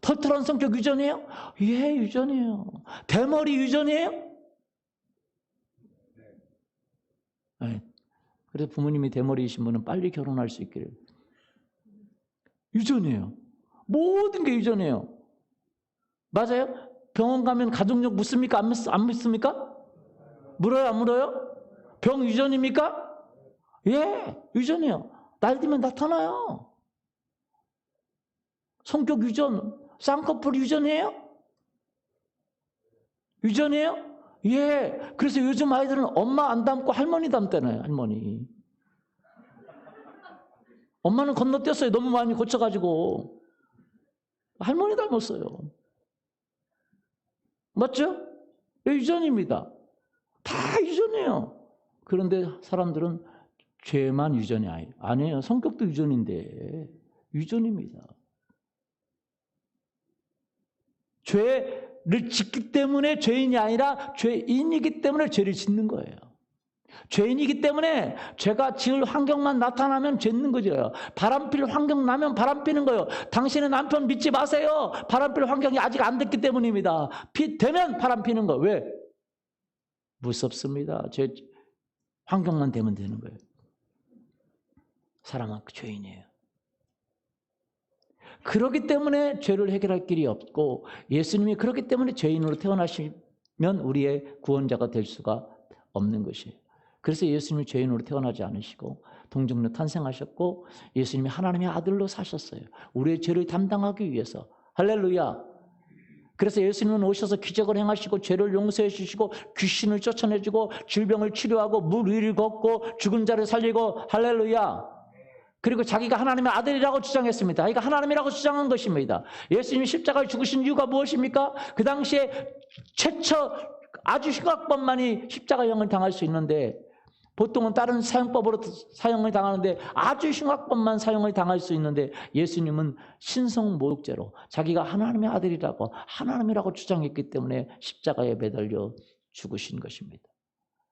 털털한 성격 유전이에요? 예, 유전이에요. 대머리 유전이에요? 네. 그래서 부모님이 대머리이신 분은 빨리 결혼할 수 있기를. 유전이에요. 모든 게 유전이에요. 맞아요? 병원 가면 가족력 묻습니까? 안 묻습니까? 물어요? 안 물어요? 병 유전입니까? 예, 유전이에요. 나이 들면 나타나요. 성격 유전, 쌍꺼풀 유전이에요? 유전이에요? 예. 그래서 요즘 아이들은 엄마 안 닮고 할머니 닮잖아요. 할머니. 엄마는 건너뛰었어요. 너무 많이 고쳐가지고. 할머니 닮았어요. 맞죠? 유전입니다. 다 유전이에요. 그런데 사람들은 죄만 유전이 아니에요. 성격도 유전인데 유전입니다. 죄를 짓기 때문에 죄인이 아니라 죄인이기 때문에 죄를 짓는 거예요. 죄인이기 때문에 죄가 지을 환경만 나타나면 짓는 거죠. 바람필 환경 나면 바람 피는 거예요. 당신의 남편 믿지 마세요. 바람필 환경이 아직 안 됐기 때문입니다. 되면 바람 피는 거예요. 왜? 무섭습니다. 죄 환경만 되면 되는 거예요. 사람은 죄인이에요. 그렇기 때문에 죄를 해결할 길이 없고 예수님이 그렇기 때문에 죄인으로 태어나시면 우리의 구원자가 될 수가 없는 것이에요. 그래서 예수님이 죄인으로 태어나지 않으시고 동정녀 탄생하셨고 예수님이 하나님의 아들로 사셨어요. 우리의 죄를 담당하기 위해서. 할렐루야. 그래서 예수님은 오셔서 기적을 행하시고 죄를 용서해 주시고 귀신을 쫓아내주고 질병을 치료하고 물 위를 걷고 죽은 자를 살리고 할렐루야. 그리고 자기가 하나님의 아들이라고 주장했습니다. 자기가 하나님이라고 주장한 것입니다. 예수님이 십자가에 죽으신 이유가 무엇입니까? 그 당시에 최초 아주 흉악범만이 십자가형을 당할 수 있는데 보통은 다른 사형법으로 사형을 당하는데 아주 흉악범만 사형을 당할 수 있는데 예수님은 신성모욕죄로 자기가 하나님의 아들이라고 하나님이라고 주장했기 때문에 십자가에 매달려 죽으신 것입니다.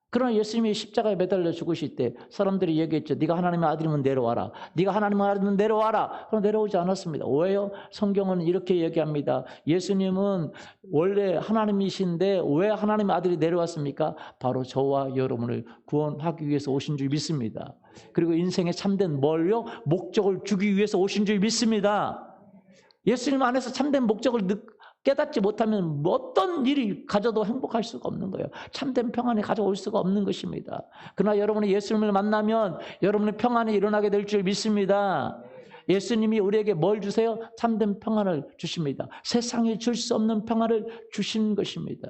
그러나 예수님이 십자가에 매달려 죽으실 때 사람들이 얘기했죠. 네가 하나님의 아들이면 내려와라. 네가 하나님의 아들이면 내려와라. 그럼 내려오지 않았습니다. 왜요? 성경은 이렇게 얘기합니다. 예수님은 원래 하나님이신데 왜 하나님의 아들이 내려왔습니까? 바로 저와 여러분을 구원하기 위해서 오신 줄 믿습니다. 그리고 인생의 참된 뭘요? 목적을 주기 위해서 오신 줄 믿습니다. 예수님 안에서 참된 목적을 깨닫지 못하면 어떤 일이 가져도 행복할 수가 없는 거예요. 참된 평안이 가져올 수가 없는 것입니다. 그러나 여러분이 예수님을 만나면 여러분의 평안이 일어나게 될 줄 믿습니다. 예수님이 우리에게 뭘 주세요? 참된 평안을 주십니다. 세상에 줄 수 없는 평안을 주신 것입니다.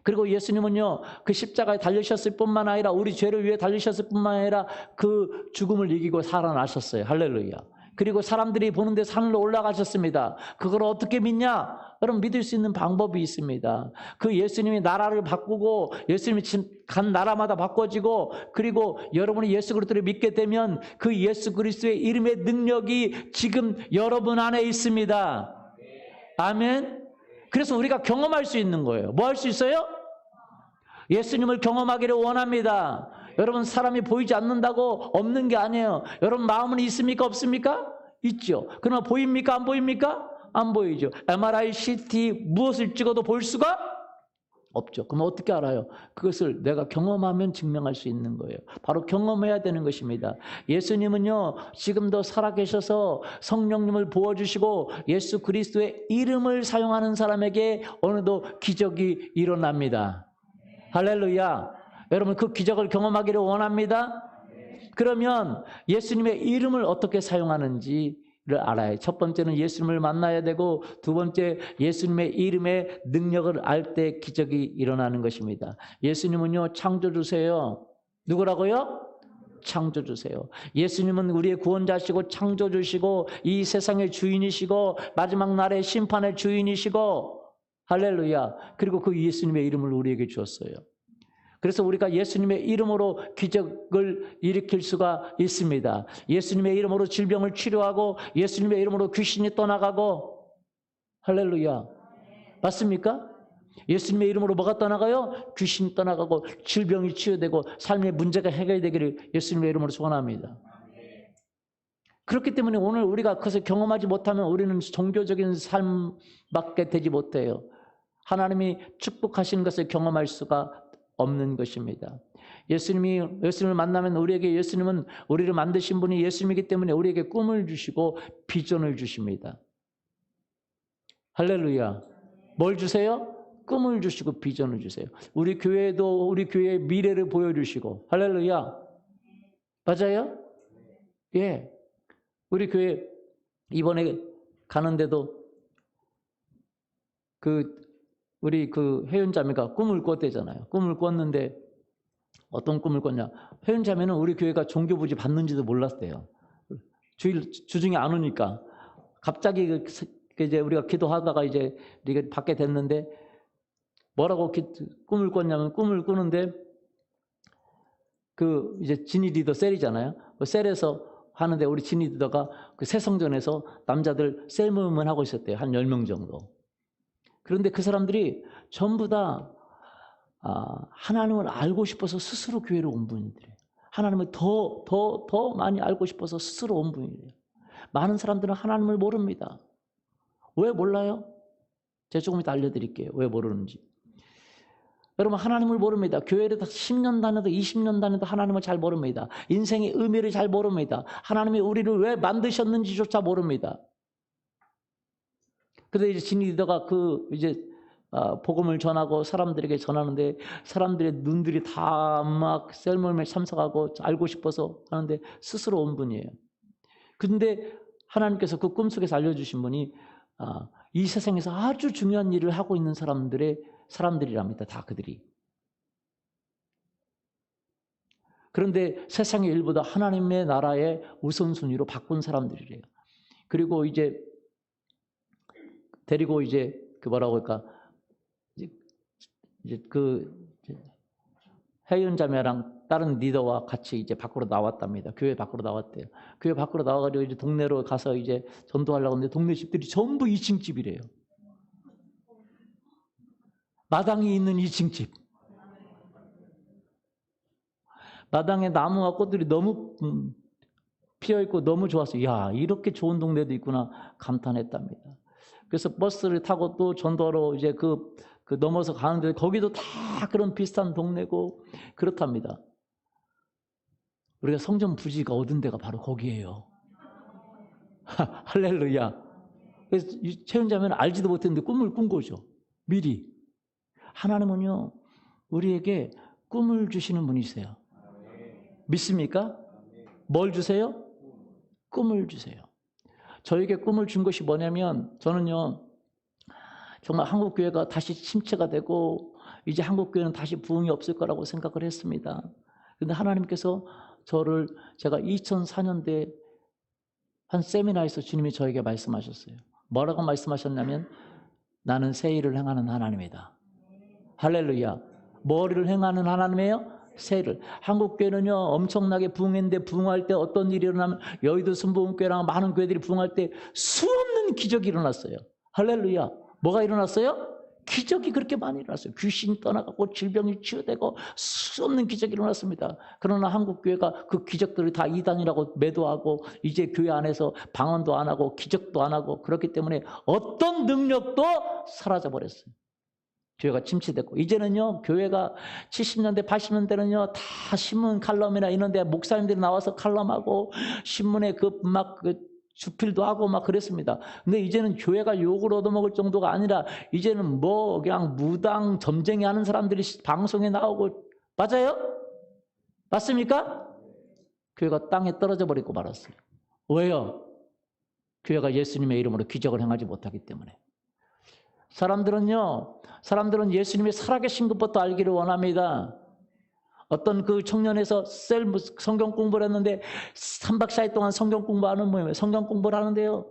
그리고 예수님은요, 그 십자가에 달리셨을 뿐만 아니라 우리 죄를 위해 달리셨을 뿐만 아니라 그 죽음을 이기고 살아나셨어요. 할렐루야. 그리고 사람들이 보는데 산으로 올라가셨습니다. 그걸 어떻게 믿냐? 여러분 믿을 수 있는 방법이 있습니다. 그 예수님이 나라를 바꾸고 예수님이 간 나라마다 바꿔지고 그리고 여러분이 예수 그리스도를 믿게 되면 그 예수 그리스도의 이름의 능력이 지금 여러분 안에 있습니다. 아멘. 그래서 우리가 경험할 수 있는 거예요. 뭐 할 수 있어요? 예수님을 경험하기를 원합니다. 여러분 사람이 보이지 않는다고 없는 게 아니에요. 여러분 마음은 있습니까? 없습니까? 있죠. 그러나 보입니까? 안 보입니까? 안 보이죠. MRI, CT 무엇을 찍어도 볼 수가 없죠. 그럼 어떻게 알아요? 그것을 내가 경험하면 증명할 수 있는 거예요. 바로 경험해야 되는 것입니다. 예수님은요, 지금도 살아계셔서 성령님을 부어주시고 예수 그리스도의 이름을 사용하는 사람에게 어느덧 기적이 일어납니다. 할렐루야. 여러분 그 기적을 경험하기를 원합니다. 그러면 예수님의 이름을 어떻게 사용하는지를 알아야 해요. 첫 번째는 예수님을 만나야 되고, 두 번째 예수님의 이름의 능력을 알 때 기적이 일어나는 것입니다. 예수님은요, 창조주세요. 누구라고요? 창조주세요. 예수님은 우리의 구원자시고 창조주시고 이 세상의 주인이시고 마지막 날의 심판의 주인이시고, 할렐루야. 그리고 그 예수님의 이름을 우리에게 주었어요. 그래서 우리가 예수님의 이름으로 기적을 일으킬 수가 있습니다. 예수님의 이름으로 질병을 치료하고 예수님의 이름으로 귀신이 떠나가고, 할렐루야. 맞습니까? 예수님의 이름으로 뭐가 떠나가요? 귀신이 떠나가고 질병이 치유되고 삶의 문제가 해결되기를 예수님의 이름으로 소원합니다. 그렇기 때문에 오늘 우리가 그것을 경험하지 못하면 우리는 종교적인 삶밖에 되지 못해요. 하나님이 축복하시는 것을 경험할 수가 없는 것입니다. 예수님을 만나면 우리에게, 예수님은 우리를 만드신 분이 예수님이기 때문에 우리에게 꿈을 주시고 비전을 주십니다. 할렐루야. 뭘 주세요? 꿈을 주시고 비전을 주세요. 우리 교회도 우리 교회의 미래를 보여주시고, 할렐루야. 맞아요? 예. 우리 교회 이번에 가는데도 우리 혜윤자매가 꿈을 꿨대잖아요. 꿈을 꿨는데 어떤 꿈을 꿨냐? 혜윤자매는 우리 교회가 종교부지 받는지도 몰랐대요. 주중에 안 오니까 갑자기 이제 우리가 기도하다가 이제 우리가 받게 됐는데 뭐라고 꿈을 꿨냐면, 꿈을 꾸는데 이제 지니 리더 셀이잖아요. 셀에서 하는데 우리 지니 리더가 그 새성전에서 남자들 셀 모임을 하고 있었대요. 한 10명 정도. 그런데 그 사람들이 전부 다 하나님을 알고 싶어서 스스로 교회를 온 분들이에요. 하나님을 더 많이 알고 싶어서 스스로 온 분이에요. 많은 사람들은 하나님을 모릅니다. 왜 몰라요? 제가 조금 이따 알려드릴게요. 왜 모르는지. 여러분, 하나님을 모릅니다. 교회를 10년 다녀도 20년 다녀도 하나님을 잘 모릅니다. 인생의 의미를 잘 모릅니다. 하나님이 우리를 왜 만드셨는지조차 모릅니다. 그런데 이제 진리 리더가 이제 복음을 전하고 사람들에게 전하는데 사람들의 눈들이 다 막 셀모임에 참석하고 알고 싶어서 하는데 스스로 온 분이에요. 근데 하나님께서 그 꿈속에서 알려주신 분이 이 세상에서 아주 중요한 일을 하고 있는 사람들이랍니다. 다 그들이. 그런데 세상의 일보다 하나님의 나라의 우선순위로 바꾼 사람들이래요. 그리고 이제 데리고 이제 뭐라고 할까, 이제 혜윤 자매랑 다른 리더와 같이 이제 밖으로 나왔답니다. 교회 밖으로 나왔대요. 교회 밖으로 나와가지고 이제 동네로 가서 이제 전도하려고 하는데 동네 집들이 전부 2층 집이래요. 마당이 있는 2층 집. 마당에 나무와 꽃들이 너무 피어있고 너무 좋았어요. 야, 이렇게 좋은 동네도 있구나 감탄했답니다. 그래서 버스를 타고 또 전도하러 이제 그 넘어서 가는데 거기도 다 그런 비슷한 동네고 그렇답니다. 우리가 성전 부지가 얻은 데가 바로 거기예요. 할렐루야. 그래서 채윤자매는 알지도 못했는데 꿈을 꾼 거죠. 미리. 하나님은요, 우리에게 꿈을 주시는 분이세요. 믿습니까? 뭘 주세요? 꿈을 주세요. 저에게 꿈을 준 것이 뭐냐면, 저는요, 정말 한국교회가 다시 침체가 되고 이제 한국교회는 다시 부흥이 없을 거라고 생각을 했습니다. 그런데 하나님께서 제가 2004년도에 한 세미나에서 주님이 저에게 말씀하셨어요. 뭐라고 말씀하셨냐면, 나는 새 일을 행하는 하나님이다. 할렐루야. 뭐를 행하는 하나님이에요? 새 일을. 한국교회는요, 엄청나게 부흥했는데 부흥할 때 어떤 일이 일어나면 여의도 순복음교회랑 많은 교회들이 부흥할 때 수없는 기적이 일어났어요. 할렐루야. 뭐가 일어났어요? 기적이 그렇게 많이 일어났어요. 귀신이 떠나가고 질병이 치유되고 수없는 기적이 일어났습니다. 그러나 한국교회가 그 기적들을 다 이단이라고 매도하고 이제 교회 안에서 방언도 안 하고 기적도 안 하고 그렇기 때문에 어떤 능력도 사라져버렸어요. 교회가 침체됐고, 이제는요, 교회가 70년대, 80년대는요, 다 신문 칼럼이나 이런 데 목사님들이 나와서 칼럼하고, 신문에 주필도 하고 막 그랬습니다. 근데 이제는 교회가 욕을 얻어먹을 정도가 아니라, 이제는 뭐, 그냥 무당 점쟁이 하는 사람들이 방송에 나오고, 맞아요? 맞습니까? 교회가 땅에 떨어져 버리고 말았어요. 왜요? 교회가 예수님의 이름으로 기적을 행하지 못하기 때문에. 사람들은 예수님이 살아계신 것부터 알기를 원합니다. 어떤 그 청년에서 성경 공부를 했는데 3박 4일 동안 성경 공부하는 모임에 성경 공부를 하는데요.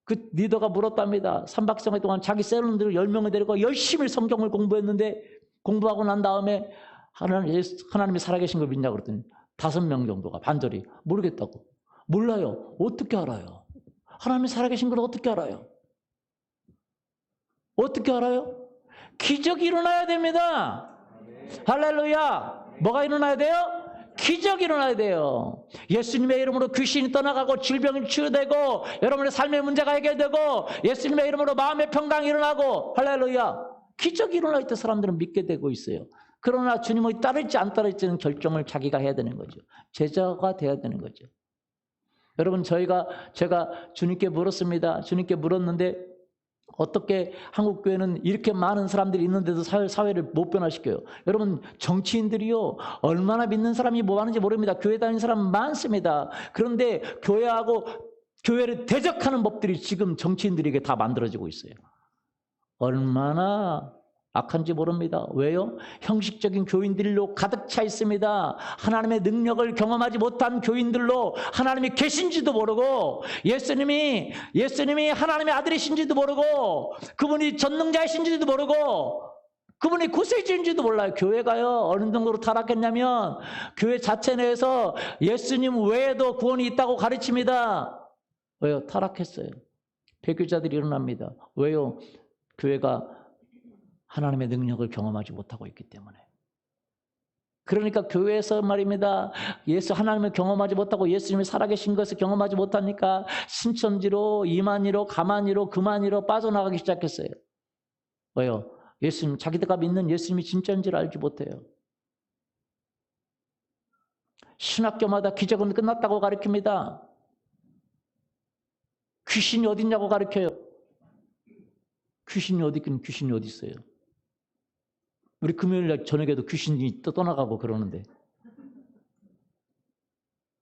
그 리더가 물었답니다. 3박 4일 동안 자기 셀원들 10명을 데리고 열심히 성경을 공부했는데 공부하고 난 다음에 하나님이 살아계신 걸 믿냐고 그랬더니 5명 정도가 반절이 모르겠다고. 몰라요. 어떻게 알아요? 하나님이 살아계신 걸 어떻게 알아요? 어떻게 알아요? 기적이 일어나야 됩니다. 할렐루야. 뭐가 일어나야 돼요? 기적이 일어나야 돼요. 예수님의 이름으로 귀신이 떠나가고 질병이 치유되고 여러분의 삶의 문제가 해결되고 예수님의 이름으로 마음의 평강이 일어나고 할렐루야. 기적이 일어날 때 사람들은 믿게 되고 있어요. 그러나 주님을 따를지 안 따를지는 결정을 자기가 해야 되는 거죠. 제자가 돼야 되는 거죠. 여러분 제가 주님께 물었습니다. 주님께 물었는데 어떻게 한국 교회는 이렇게 많은 사람들이 있는데도 사회를 못 변화시켜요? 여러분 정치인들이요 얼마나 믿는 사람이 뭐 하는지 모릅니다. 교회 다니는 사람 많습니다. 그런데 교회하고 교회를 대적하는 법들이 지금 정치인들에게 다 만들어지고 있어요. 얼마나 악한지 모릅니다. 왜요? 형식적인 교인들로 가득 차 있습니다. 하나님의 능력을 경험하지 못한 교인들로 하나님이 계신지도 모르고 예수님이 하나님의 아들이신지도 모르고 그분이 전능자이신지도 모르고 그분이 구세주인지도 몰라요. 교회가요 어느 정도로 타락했냐면 교회 자체 내에서 예수님 외에도 구원이 있다고 가르칩니다. 왜요? 타락했어요. 배교자들이 일어납니다. 왜요? 교회가 하나님의 능력을 경험하지 못하고 있기 때문에. 그러니까 교회에서 말입니다. 하나님을 경험하지 못하고 예수님이 살아계신 것을 경험하지 못하니까 신천지로 이만희로 가만히로 그만히로 빠져나가기 시작했어요. 왜요? 예수님, 자기들가 믿는 예수님이 진짜인지를 알지 못해요. 신학교마다 기적은 끝났다고 가르칩니다. 귀신이 어딨냐고 가르쳐요. 귀신이 어디 있긴 귀신이 어디 있어요. 우리 금요일날 저녁에도 귀신이 떠나가고 그러는데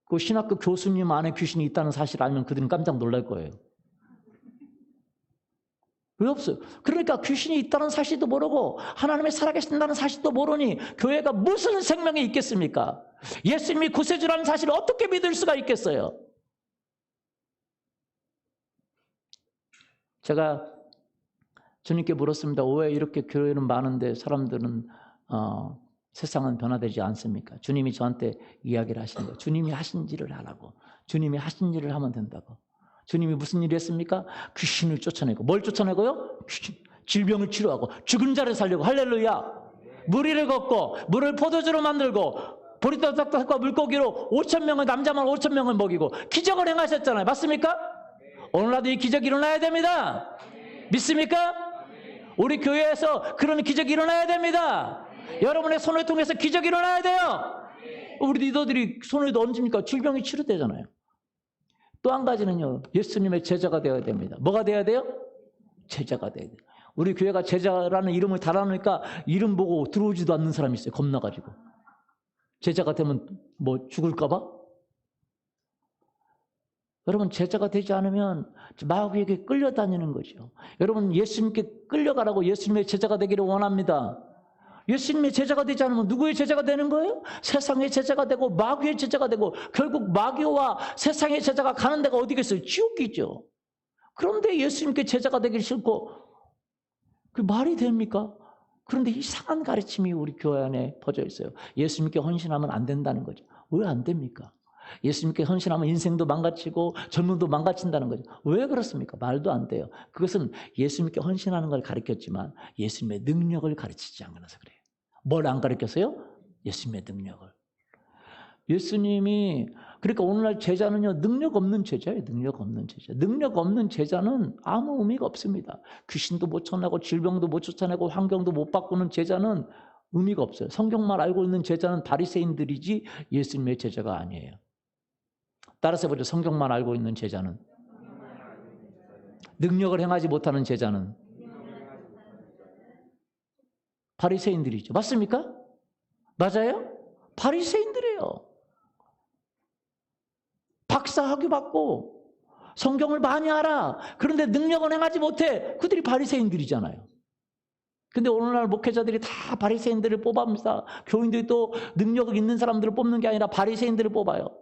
그 신학교 교수님 안에 귀신이 있다는 사실을 알면 그들은 깜짝 놀랄 거예요. 왜 없어요? 그러니까 귀신이 있다는 사실도 모르고 하나님이 살아계신다는 사실도 모르니 교회가 무슨 생명이 있겠습니까? 예수님이 구세주라는 사실을 어떻게 믿을 수가 있겠어요? 제가 주님께 물었습니다. 왜 이렇게 교회는 많은데 사람들은 세상은 변화되지 않습니까? 주님이 저한테 이야기를 하시는 거예요. 주님이 하신 일을 하라고. 주님이 하신 일을 하면 된다고. 주님이 무슨 일을 했습니까? 귀신을 쫓아내고. 뭘 쫓아내고요? 질병을 치료하고 죽은 자를 살리고. 할렐루야. 무리를 걷고 물을 포도주로 만들고 보리떡과 물고기로 5,000명을 남자만 5,000명을 먹이고 기적을 행하셨잖아요. 맞습니까? 오늘날도 이 기적이 일어나야 됩니다. 믿습니까? 우리 교회에서 그런 기적이 일어나야 됩니다. 여러분의 손을 통해서 기적이 일어나야 돼요. 우리 리더들이 손을 얹으니까 질병이 치료되잖아요. 또 한 가지는요. 예수님의 제자가 되어야 됩니다. 뭐가 되어야 돼요? 제자가 되어야 돼요. 우리 교회가 제자라는 이름을 달아놓으니까 이름 보고 들어오지도 않는 사람이 있어요. 겁나가지고. 제자가 되면 뭐 죽을까 봐? 여러분 제자가 되지 않으면 마귀에게 끌려다니는 거죠. 여러분 예수님께 끌려가라고 예수님의 제자가 되기를 원합니다. 예수님의 제자가 되지 않으면 누구의 제자가 되는 거예요? 세상의 제자가 되고 마귀의 제자가 되고 결국 마귀와 세상의 제자가 가는 데가 어디겠어요? 지옥이죠. 그런데 예수님께 제자가 되기 싫고 그 말이 됩니까? 그런데 이상한 가르침이 우리 교회 안에 퍼져 있어요. 예수님께 헌신하면 안 된다는 거죠. 왜 안 됩니까? 예수님께 헌신하면 인생도 망가지고 젊음도 망가진다는 거죠. 왜 그렇습니까? 말도 안 돼요. 그것은 예수님께 헌신하는 걸 가르쳤지만 예수님의 능력을 가르치지 않아서 그래요. 뭘 안 가르쳤어요? 예수님의 능력을. 예수님이 그러니까 오늘날 제자는요, 능력 없는 제자예요. 능력 없는 제자. 능력 없는 제자는 아무 의미가 없습니다. 귀신도 못 쫓아내고 질병도 못 쫓아내고 환경도 못 바꾸는 제자는 의미가 없어요. 성경만 알고 있는 제자는 바리새인들이지 예수님의 제자가 아니에요. 따라서 보죠. 성경만 알고 있는 제자는, 능력을 행하지 못하는 제자는 바리새인들이죠. 맞습니까? 맞아요? 바리새인들이에요. 박사 학위 받고 성경을 많이 알아. 그런데 능력은 행하지 못해. 그들이 바리새인들이잖아요. 근데 오늘날 목회자들이 다 바리새인들을 뽑아합니다. 교인들이 또 능력이 있는 사람들을 뽑는 게 아니라 바리새인들을 뽑아요.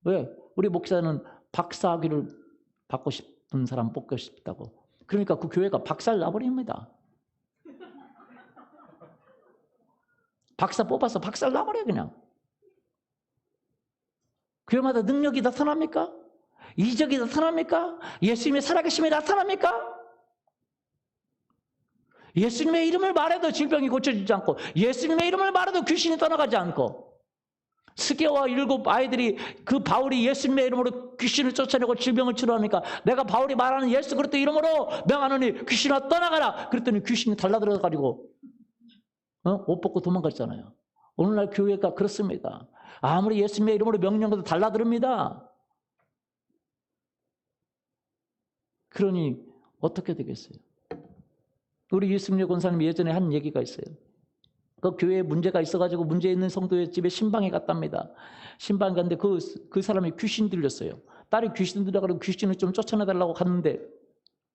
왜? 우리 목사는 박사 학위를 받고 싶은 사람 뽑고 싶다고. 그러니까 그 교회가 박살 나버립니다. 박사 뽑아서 박살 나버려 그냥. 교회마다 능력이 나타납니까? 이적이 나타납니까? 예수님의 살아계심이 나타납니까? 예수님의 이름을 말해도 질병이 고쳐지지 않고, 예수님의 이름을 말해도 귀신이 떠나가지 않고, 스게와 7 아이들이 그 바울이 예수님의 이름으로 귀신을 쫓아내고 질병을 치료하니까 내가 바울이 말하는 예수 그리스도 이름으로 명하노니 귀신아 떠나가라. 그랬더니 귀신이 달라들어가지고 옷 벗고 도망갔잖아요. 오늘날 교회가 그렇습니다. 아무리 예수님의 이름으로 명령해도 달라들습니다. 그러니 어떻게 되겠어요? 우리 유승려 권사님이 예전에 한 얘기가 있어요. 그 교회에 문제가 있어가지고 문제 있는 성도의 집에 신방에 갔답니다. 신방에 갔는데 그 사람이 귀신 들렸어요. 딸이 귀신 들려가지고 귀신을 좀 쫓아내달라고 갔는데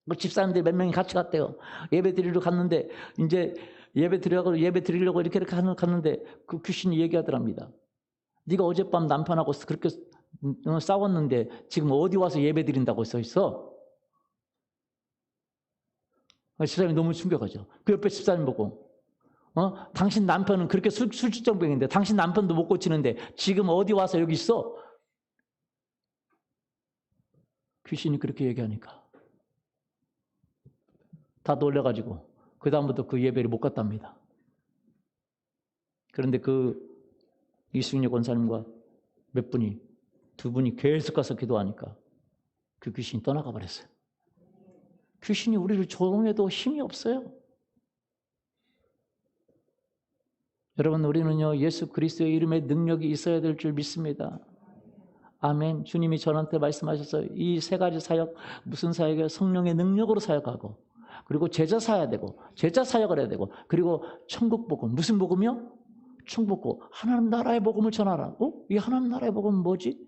그 집사람들 몇 명이 같이 갔대요. 예배 드리러 갔는데 이제 예배 드리려고 이렇게 갔는데 그 귀신이 얘기하더랍니다. 네가 어젯밤 남편하고 그렇게 싸웠는데 지금 어디 와서 예배 드린다고 써 있어? 집사람이 너무 충격하죠. 그 옆에 집사님 보고 당신 남편은 그렇게 술주정병인데 당신 남편도 못 고치는데 지금 어디 와서 여기 있어? 귀신이 그렇게 얘기하니까 다 놀래가지고 그 다음부터 그 예배를 못 갔답니다. 그런데 그 이승려 권사님과 두 분이 계속 가서 기도하니까 그 귀신이 떠나가 버렸어요. 귀신이 우리를 조롱해도 힘이 없어요. 여러분, 우리는요 예수 그리스도의 이름에 능력이 있어야 될 줄 믿습니다. 아멘. 주님이 저한테 말씀하셨어요. 이 3가지 사역, 무슨 사역이에요? 성령의 능력으로 사역하고, 그리고 제자 사야 되고, 제자 사역을 해야 되고, 그리고 천국 복음. 무슨 복음이요? 천국 복음. 하나님 나라의 복음을 전하라. 이 하나님 나라의 복음은 뭐지?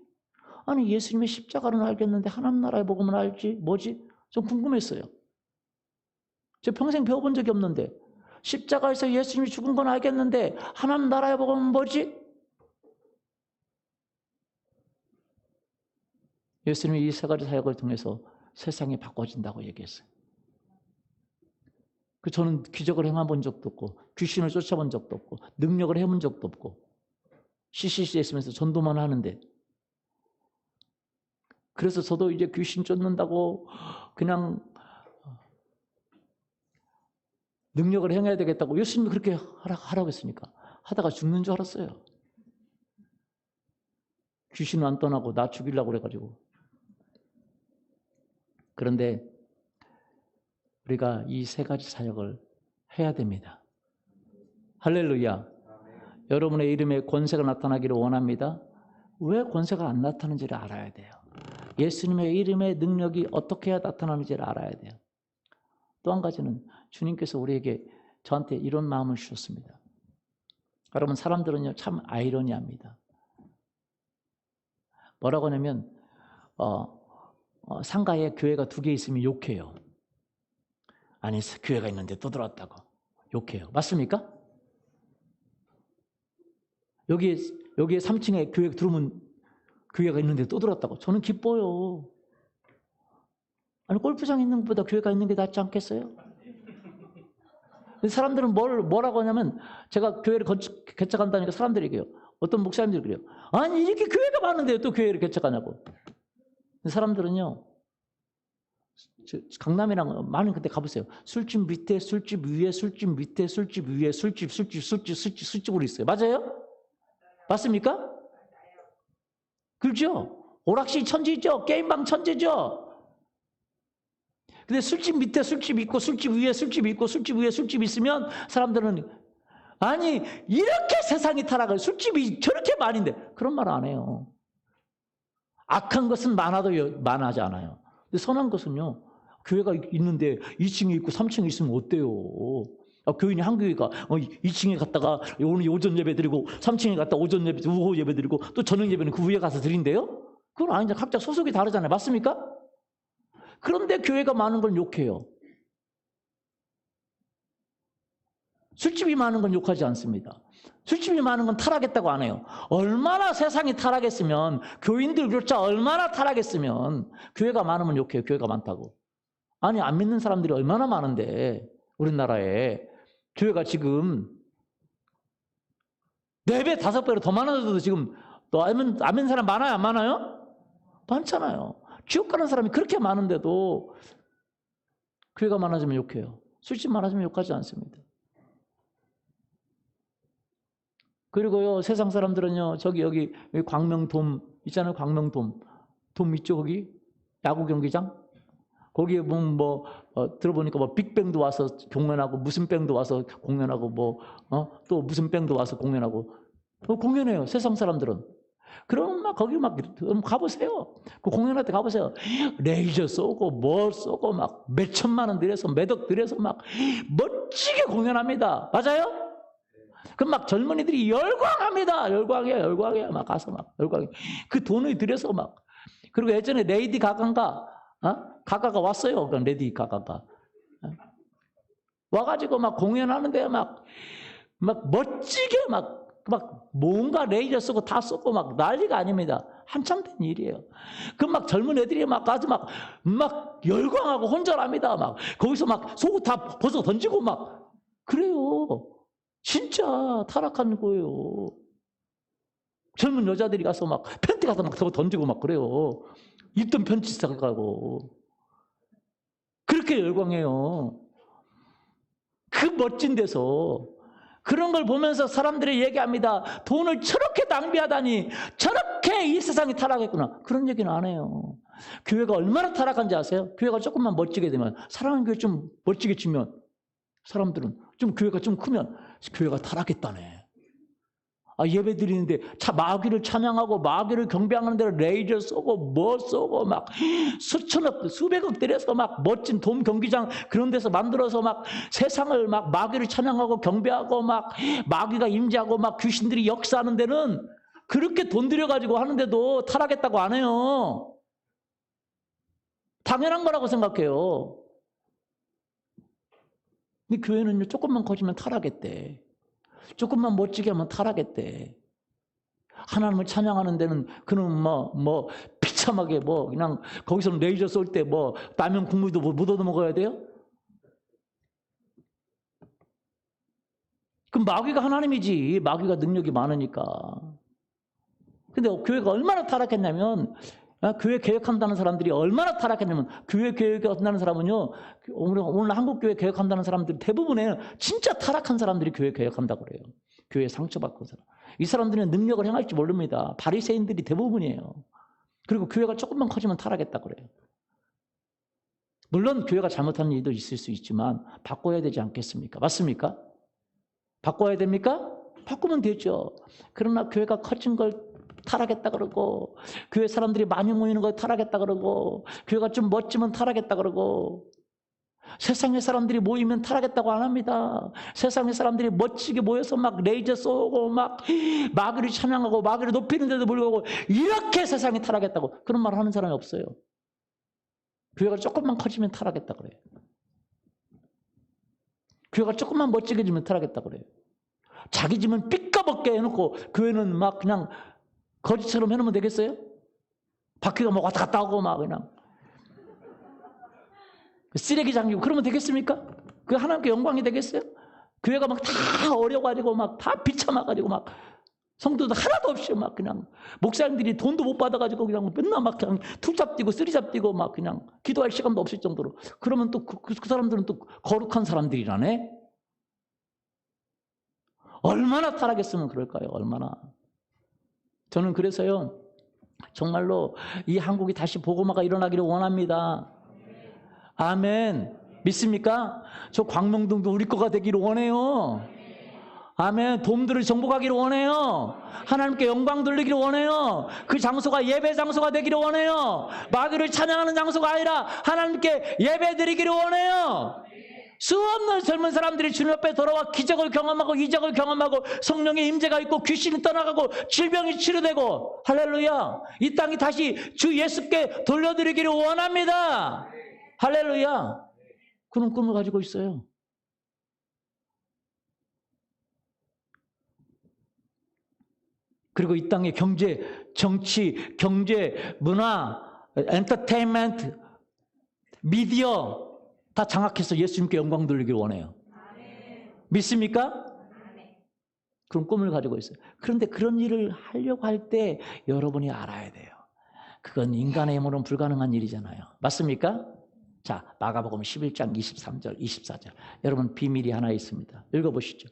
아니 예수님의 십자가는 알겠는데 하나님 나라의 복음은 알지? 뭐지? 좀 궁금했어요. 제가 평생 배워본 적이 없는데 십자가에서 예수님이 죽은 건 알겠는데 하나님 나라의 복음은 뭐지? 예수님이 이 3가지 사역을 통해서 세상이 바꿔진다고 얘기했어요. 저는 기적을 행해본 적도 없고 귀신을 쫓아본 적도 없고 능력을 해본 적도 없고 CCC에 있으면서 전도만 하는데, 그래서 저도 이제 귀신 쫓는다고 그냥 능력을 행해야 되겠다고 예수님이 그렇게 하라고 했으니까 하다가 죽는 줄 알았어요. 귀신은 안 떠나고 나 죽이려고 그래가지고. 그런데 우리가 이 3가지 사역을 해야 됩니다. 할렐루야. 여러분의 이름에 권세가 나타나기를 원합니다. 왜 권세가 안 나타나는지를 알아야 돼요. 예수님의 이름의 능력이 어떻게 해야 나타나는지를 알아야 돼요. 또 한 가지는 주님께서 저한테 이런 마음을 주셨습니다. 여러분, 사람들은요 참 아이러니합니다. 뭐라고 하냐면 상가에 교회가 2개 있으면 욕해요. 아니 교회가 있는데 또 들어왔다고 욕해요. 맞습니까? 여기에 3층에 교회 들어오면 교회가 있는데 또 들어왔다고. 저는 기뻐요. 아니 골프장 있는 것보다 교회가 있는 게 낫지 않겠어요? 사람들은 뭐라고 하냐면, 제가 교회를 개척한다니까 사람들이 얘기해요. 어떤 목사님들이 그래요. 아니 이렇게 교회가 많은데 또 교회를 개척하냐고. 사람들은요, 강남이랑 많은 그때 가보세요. 술집 밑에, 술집 위에, 술집 밑에, 술집 위에, 술집으로 있어요. 맞아요? 맞습니까? 그렇죠? 오락실 천지죠? 게임방 천지죠? 근데 술집 밑에 술집 있고 술집 위에 술집 있고 술집 위에 술집 있으면 사람들은 아니 이렇게 세상이 타락을 술집이 저렇게 많은데 그런 말 안 해요. 악한 것은 많아도 많아지 않아요. 근데 선한 것은요. 교회가 있는데 2층에 있고 3층에 있으면 어때요? 교인이 한 교회가 2층에 갔다가 오늘 오전 예배 드리고 3층에 갔다 오전 예배 오후 예배 드리고 또 저녁 예배는 그 위에 가서 드린대요? 그건 아니죠. 각자 소속이 다르잖아요. 맞습니까? 그런데 교회가 많은 걸 욕해요. 술집이 많은 건 욕하지 않습니다. 술집이 많은 건 타락했다고 안 해요. 얼마나 세상이 타락했으면 교인들조차 얼마나 타락했으면 교회가 많으면 욕해요. 교회가 많다고. 아니 안 믿는 사람들이 얼마나 많은데 우리나라에 교회가 지금 4배, 5배로 더 많아져도 지금 또 안 믿는 사람 많아요? 안 많아요? 많잖아요. 지옥 가는 사람이 그렇게 많은데도 교회가 많아지면 욕해요. 술집 많아지면 욕하지 않습니다. 그리고요 세상 사람들은요 여기 광명돔 있잖아요. 광명돔 돔 있죠 거기 야구 경기장 거기에 보면 들어보니까 빅뱅도 와서 공연하고 무슨 뱅도 와서 공연하고 또 무슨 뱅도 와서 공연하고 공연해요. 세상 사람들은. 그럼 막 거기 막 가보세요. 그 공연할 때 가보세요. 레이저 쏘고 뭐 쏘고 막 몇천만 원 들여서 몇억 들여서 막 멋지게 공연합니다. 맞아요? 그럼 막 젊은이들이 열광합니다. 열광해요. 막 가서 막 열광해. 그 돈을 들여서 막. 그리고 예전에 레이디 가가가 가가가 왔어요. 그 레이디 가가가 와가지고 막 공연하는데 막 멋지게 막 뭔가 레이저 쏘고 다 쏘고 막 난리가 아닙니다. 한참 된 일이에요. 그 막 젊은 애들이 막 가서 막 열광하고 혼절합니다. 막 거기서 막 속옷 다 벗어 던지고 막 그래요. 진짜 타락한 거예요. 젊은 여자들이 가서 막 팬티 가서 막 던지고 막 그래요. 입던 편지 싸가고 그렇게 열광해요. 그 멋진 데서 그런 걸 보면서 사람들이 얘기합니다. 돈을 저렇게 낭비하다니 저렇게 이 세상이 타락했구나. 그런 얘기는 안 해요. 교회가 얼마나 타락한지 아세요? 교회가 조금만 멋지게 되면 사랑하는 교회 좀 멋지게 지면 사람들은 좀 교회가 좀 크면 교회가 타락했다네. 예배 드리는데 마귀를 찬양하고 마귀를 경배하는 데로 레이저 쏘고 뭐 쏘고 막 수천억 수백억 들여서 막 멋진 돔 경기장 그런 데서 만들어서 막 세상을 막 마귀를 찬양하고 경배하고 막 마귀가 임재하고 막 귀신들이 역사하는 데는 그렇게 돈 들여가지고 하는데도 타락했다고 안 해요. 당연한 거라고 생각해요. 이 교회는요 조금만 커지면 타락했대. 조금만 멋지게 하면 타락했대. 하나님을 찬양하는 데는 그는 비참하게 그냥 거기서는 레이저 쏠 때 라면 국물도 묻어도 먹어야 돼요? 그럼 마귀가 하나님이지. 마귀가 능력이 많으니까. 근데 교회가 얼마나 타락했냐면 교회 개혁한다는 사람들이 얼마나 타락했냐면 교회 개혁한다는 사람은요 오늘 한국교회 개혁한다는 사람들 대부분은 진짜 타락한 사람들이 교회 개혁한다고 그래요. 교회 상처받고 사람. 이 사람들은 능력을 행할지 모릅니다. 바리새인들이 대부분이에요. 그리고 교회가 조금만 커지면 타락했다고 그래요. 물론 교회가 잘못한 일도 있을 수 있지만 바꿔야 되지 않겠습니까? 맞습니까? 바꿔야 됩니까? 바꾸면 되죠. 그러나 교회가 커진 걸 타락했다 그러고 교회 사람들이 많이 모이는 거 타락했다 그러고 교회가 좀 멋지면 타락했다 그러고 세상의 사람들이 모이면 타락했다고 안 합니다. 세상의 사람들이 멋지게 모여서 막 레이저 쏘고 막 마귀를 찬양하고 마귀를 높이는데도 불구하고 이렇게 세상이 타락했다고 그런 말을 하는 사람이 없어요. 교회가 조금만 커지면 타락했다 그래요. 교회가 조금만 멋지게 지면 타락했다 그래요. 자기 집은 삐까벗게 해놓고 교회는 막 그냥 거지처럼 해놓으면 되겠어요? 바퀴가 막 왔다 갔다 하고 막 그냥 쓰레기장이고 그러면 되겠습니까? 그 하나님께 영광이 되겠어요? 교회가 막 다 어려가지고 막 다 비참해가지고 막 성도도 하나도 없이 막 그냥 목사님들이 돈도 못 받아가지고 그냥 맨날 막 그냥 투잡 뛰고 쓰리잡 뛰고 막 그냥 기도할 시간도 없을 정도로 그러면 또 그 사람들은 또 거룩한 사람들이라네? 얼마나 타락했으면 그럴까요? 얼마나. 저는 그래서요 정말로 이 한국이 다시 복음화가 일어나기를 원합니다. 아멘. 믿습니까? 저 광명동도 우리 거가 되기를 원해요. 아멘. 돔들을 정복하기를 원해요. 하나님께 영광 돌리기를 원해요. 그 장소가 예배 장소가 되기를 원해요. 마귀를 찬양하는 장소가 아니라 하나님께 예배 드리기를 원해요. 수없는 젊은 사람들이 주님 앞에 돌아와 기적을 경험하고 이적을 경험하고 성령의 임재가 있고 귀신이 떠나가고 질병이 치료되고, 할렐루야. 이 땅이 다시 주 예수께 돌려드리기를 원합니다. 할렐루야. 그런 꿈을 가지고 있어요. 그리고 이 땅의 경제, 정치, 경제, 문화, 엔터테인먼트, 미디어 다 장악해서 예수님께 영광 돌리길 원해요. 믿습니까? 그런 꿈을 가지고 있어요. 그런데 그런 일을 하려고 할 때 여러분이 알아야 돼요. 그건 인간의 힘으로는 불가능한 일이잖아요. 맞습니까? 자, 마가복음 11장 23절, 24절. 여러분 비밀이 하나 있습니다. 읽어보시죠.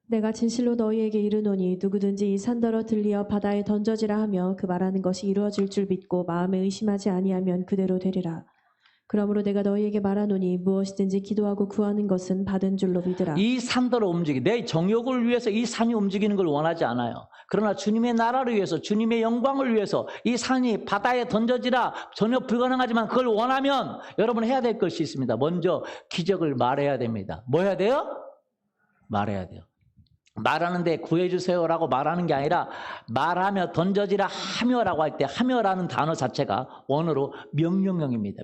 내가 진실로 너희에게 이르노니 누구든지 이 산더러 들리어 바다에 던져지라 하며 그 말하는 것이 이루어질 줄 믿고 마음에 의심하지 아니하면 그대로 되리라. 그러므로 내가 너희에게 말하노니 무엇이든지 기도하고 구하는 것은 받은 줄로 믿으라. 이 산더러 내 정욕을 위해서 이 산이 움직이는 걸 원하지 않아요. 그러나 주님의 나라를 위해서, 주님의 영광을 위해서 이 산이 바다에 던져지라, 전혀 불가능하지만 그걸 원하면 여러분 해야 될 것이 있습니다. 먼저 기적을 말해야 됩니다. 뭐 해야 돼요? 말해야 돼요. 말하는데 구해주세요라고 말하는 게 아니라 말하며 던져지라 하며라고 할 때 하며라는 단어 자체가 원어로 명령형입니다.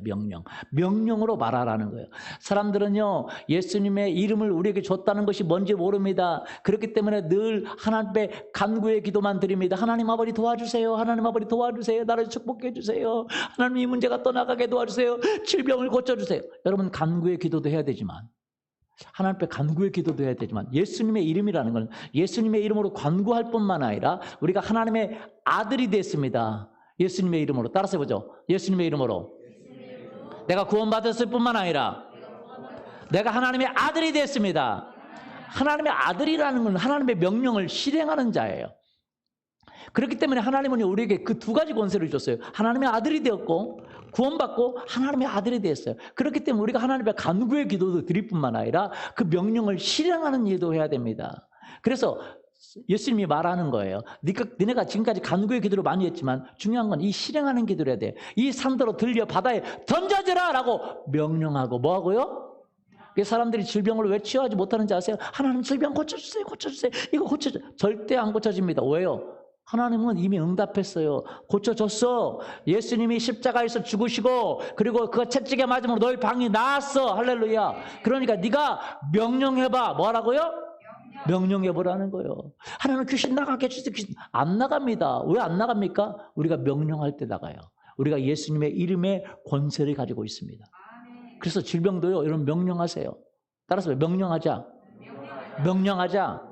명령으로 말하라는 거예요. 사람들은요, 예수님의 이름을 우리에게 줬다는 것이 뭔지 모릅니다. 그렇기 때문에 늘 하나님께 간구의 기도만 드립니다. 하나님 아버지 도와주세요. 하나님 아버지 도와주세요. 나를 축복해 주세요. 하나님 이 문제가 떠나가게 도와주세요. 질병을 고쳐주세요. 여러분 간구의 기도도 해야 되지만, 하나님 앞에 간구의 기도도 해야 되지만, 예수님의 이름이라는 건 예수님의 이름으로 간구할 뿐만 아니라 우리가 하나님의 아들이 됐습니다. 예수님의 이름으로. 따라서 해보죠. 예수님의 이름으로. 내가 구원받았을 뿐만 아니라 내가 하나님의 아들이 됐습니다. 하나님의 아들이라는 건 하나님의 명령을 실행하는 자예요. 그렇기 때문에 하나님은 우리에게 그 두 가지 권세를 줬어요. 하나님의 아들이 되었고 구원받고 하나님의 아들이 되었어요. 그렇기 때문에 우리가 하나님의 간구의 기도도 드릴 뿐만 아니라 그 명령을 실행하는 일도 해야 됩니다. 그래서 예수님이 말하는 거예요. 너네가 지금까지 간구의 기도를 많이 했지만 중요한 건 이 실행하는 기도를 해야 돼. 이 산더러 들려 바다에 던져져라 라고 명령하고 뭐 하고요? 사람들이 질병을 왜 치유하지 못하는지 아세요? 하나님 질병 고쳐주세요. 고쳐주세요. 이거 고쳐주세요. 절대 안 고쳐집니다. 왜요? 하나님은 이미 응답했어요. 고쳐줬어. 예수님이 십자가에서 죽으시고 그리고 그 채찍에 맞으면 너희 방이 나았어. 할렐루야. 그러니까 네가 명령해봐. 뭐라고요? 명령해보라는 거예요. 하나님 귀신 나가게 해주세요. 귀신 안 나갑니다. 왜 안 나갑니까? 우리가 명령할 때 나가요. 우리가 예수님의 이름의 권세를 가지고 있습니다. 그래서 질병도요, 여러분 명령하세요. 따라서 명령하자. 명령하자.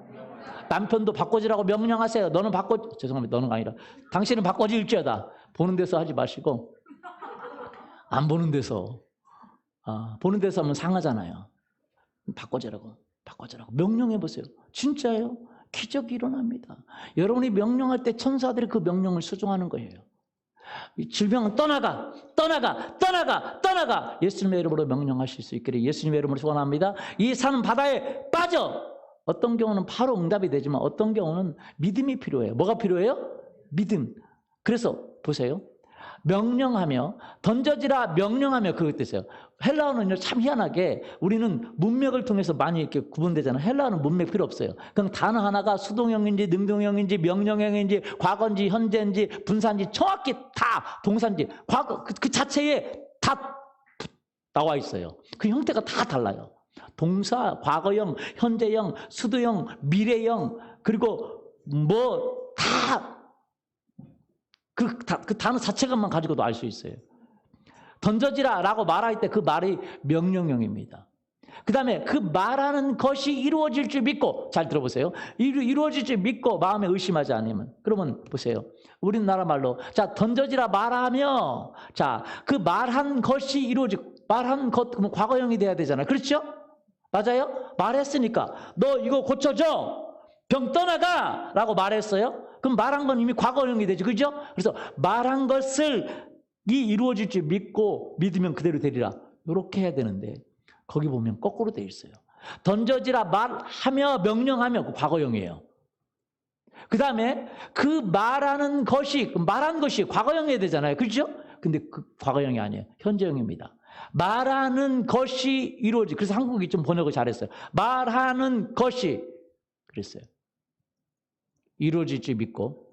남편도 바꿔지라고 명령하세요. 너는 죄송합니다. 너는 아니라 당신은 바꿔질지어다. 보는 데서 하지 마시고 안 보는 데서 보는 데서 하면 상하잖아요. 바꿔지라고 명령해 보세요. 진짜예요. 기적이 일어납니다. 여러분이 명령할 때 천사들이 그 명령을 수종하는 거예요. 질병은 떠나가. 예수님의 이름으로 명령하실 수 있기를 예수님의 이름으로 소원합니다. 이 산은 바다에 빠져. 어떤 경우는 바로 응답이 되지만 어떤 경우는 믿음이 필요해요. 뭐가 필요해요? 믿음. 그래서 보세요. 명령하며 던져지라 명령하며 그것 뜻이에요. 헬라어는요 참 희한하게 우리는 문맥을 통해서 많이 이렇게 구분되잖아요. 헬라어는 문맥 필요 없어요. 그냥 단어 하나가 수동형인지 능동형인지 명령형인지 과거인지 현재인지 분사인지 정확히 다 동사인지 과거 그 자체에 다 나와 있어요. 그 형태가 다 달라요. 동사, 과거형, 현재형, 수도형, 미래형 그리고 뭐 다 그 단어 자체만 가지고도 알 수 있어요. 던져지라 라고 말할 때 그 말이 명령형입니다. 그 다음에 그 말하는 것이 이루어질 줄 믿고, 잘 들어보세요. 이루어질 줄 믿고 마음에 의심하지 않으면, 그러면 보세요. 우리나라 말로 자 던져지라 말하며, 자 그 말한 것이 이루어지고, 말한 것 그러면 과거형이 돼야 되잖아요. 그렇죠? 맞아요? 말했으니까 너 이거 고쳐줘. 병 떠나가 라고 말했어요. 그럼 말한 건 이미 과거형이 되죠. 그죠? 그래서 말한 것을 이 이루어질 줄 믿고 믿으면 그대로 되리라. 이렇게 해야 되는데 거기 보면 거꾸로 되어 있어요. 던져지라 말하며 명령하며 그 과거형이에요. 그 다음에 그 말한 것이 과거형이 되잖아요. 그렇죠? 근데 그 과거형이 아니에요. 현재형입니다. 말하는 것이 이루어지. 그래서 한국이 좀 번역을 잘했어요. 말하는 것이 그랬어요. 이루어질 줄 믿고